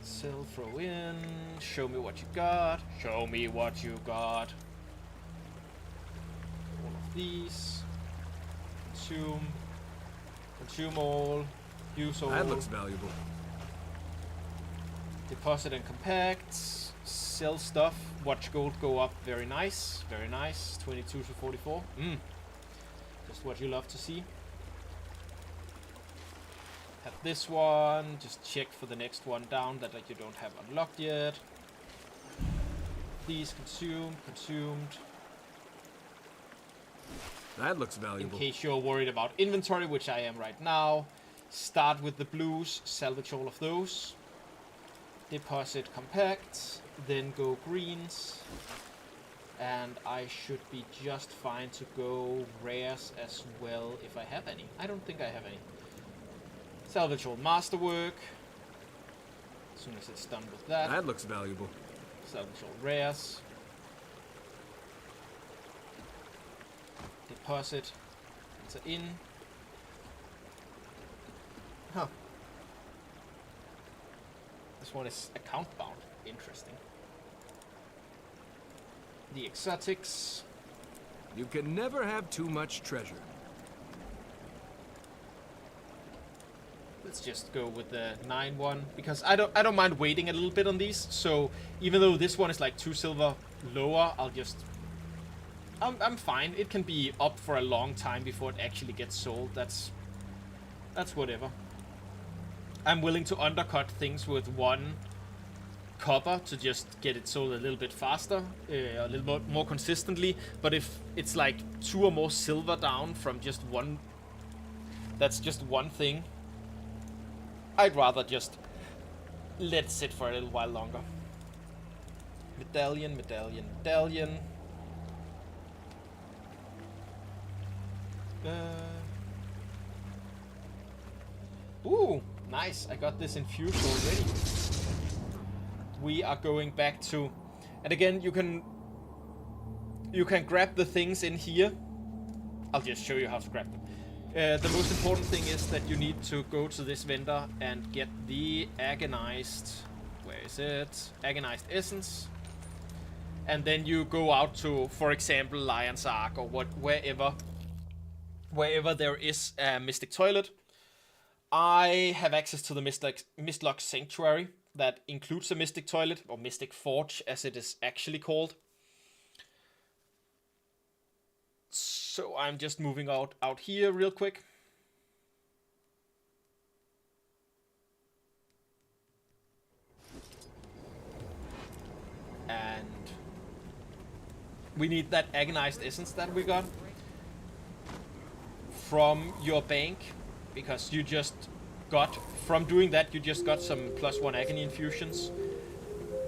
Sell, throw in. Show me what you got. Show me what you got. All of these. Consume. Consume all. Use all. That looks valuable. Deposit and compact. Sell stuff. Watch gold go up. Very nice. Very nice. 22 to 44. Just what you love to see. Have this one. Just check for the next one down that you don't have unlocked yet. These consumed. That looks valuable. In case you're worried about inventory, which I am right now. Start with the blues. Salvage all of those. Deposit compact. Then go greens. And I should be just fine to go rares as well if I have any. I don't think I have any. Salvage all masterwork. As soon as it's done with that. That looks valuable. Salvage all rares. Deposit. Enter in. Huh. This one is account bound. Interesting. The exotics. You can never have too much treasure. Let's just go with the 9 one because I don't mind waiting a little bit on these. So even though this one is like 2 silver lower, I'm fine. It can be up for a long time before it actually gets sold. That's whatever. I'm willing to undercut things with 1 copper to just get it sold a little bit faster, a little more consistently. But if it's like 2 or more silver down from just one, that's just one thing. I'd rather just let it sit for a little while longer. Medallion. Ooh, nice. I got this infused already. We are going back to, and again you can grab the things in here. I'll just show you how to grab them. The most important thing is that you need to go to this vendor and get the agonized, where is it? Agonized essence. And then you go out to, for example, Lion's Ark or wherever there is a Mystic Toilet. I have access to the Mistlock Sanctuary. That includes a Mystic Toilet, or Mystic Forge as it is actually called. So I'm just moving out here real quick. And we need that agonized essence that we got from your bank, because you just got, from doing that, you just got some +1 agony infusions,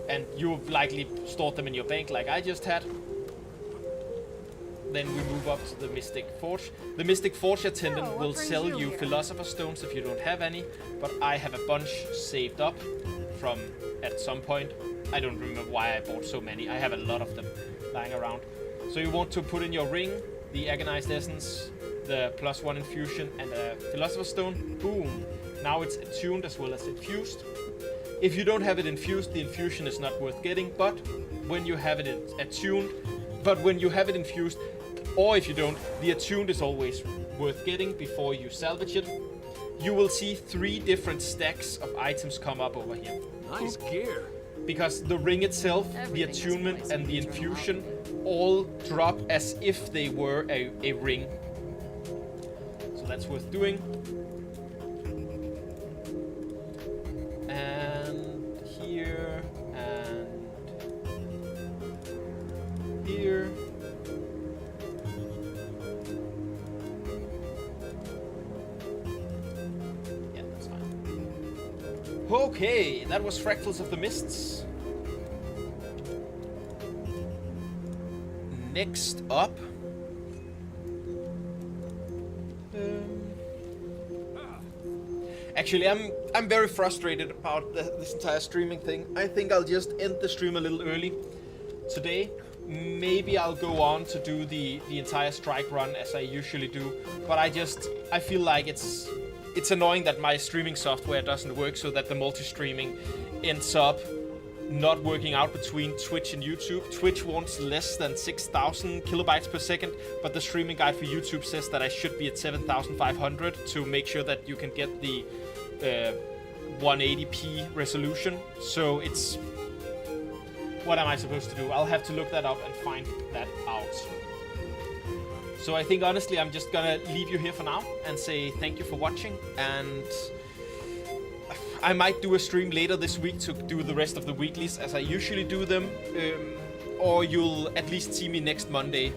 and you've likely stored them in your bank like I just had. Then we move up to the Mystic Forge. The Mystic Forge attendant will sell you Philosopher's Stones if you don't have any, but I have a bunch saved up from at some point. I don't remember why I bought so many. I have a lot of them lying around. So you want to put in your ring, the Agonized Essence, the +1 infusion, and a Philosopher's Stone. Boom! Now it's attuned as well as infused. If you don't have it infused, the infusion is not worth getting, but when you have it attuned, infused, or if you don't, the attuned is always worth getting before you salvage it. You will see 3 different stacks of items come up over here. Nice gear. Because the ring itself, the attunement, and the infusion all drop as if they were a ring. So that's worth doing. And here, and here. Yeah, that's fine. Okay, that was Fractals of the Mists. Next up, actually, I'm very frustrated about this entire streaming thing. I think I'll just end the stream a little early today. Maybe I'll go on to do the entire strike run as I usually do, but I feel like it's annoying that my streaming software doesn't work, so that the multi-streaming ends up not working out between Twitch and YouTube. Twitch wants less than 6,000 kilobytes per second, but the streaming guide for YouTube says that I should be at 7,500 to make sure that you can get the 180p resolution. So it's... what am I supposed to do? I'll have to look that up and find that out. So I think honestly I'm just gonna leave you here for now and say thank you for watching, and I might do a stream later this week to do the rest of the weeklies as I usually do them, or you'll at least see me next Monday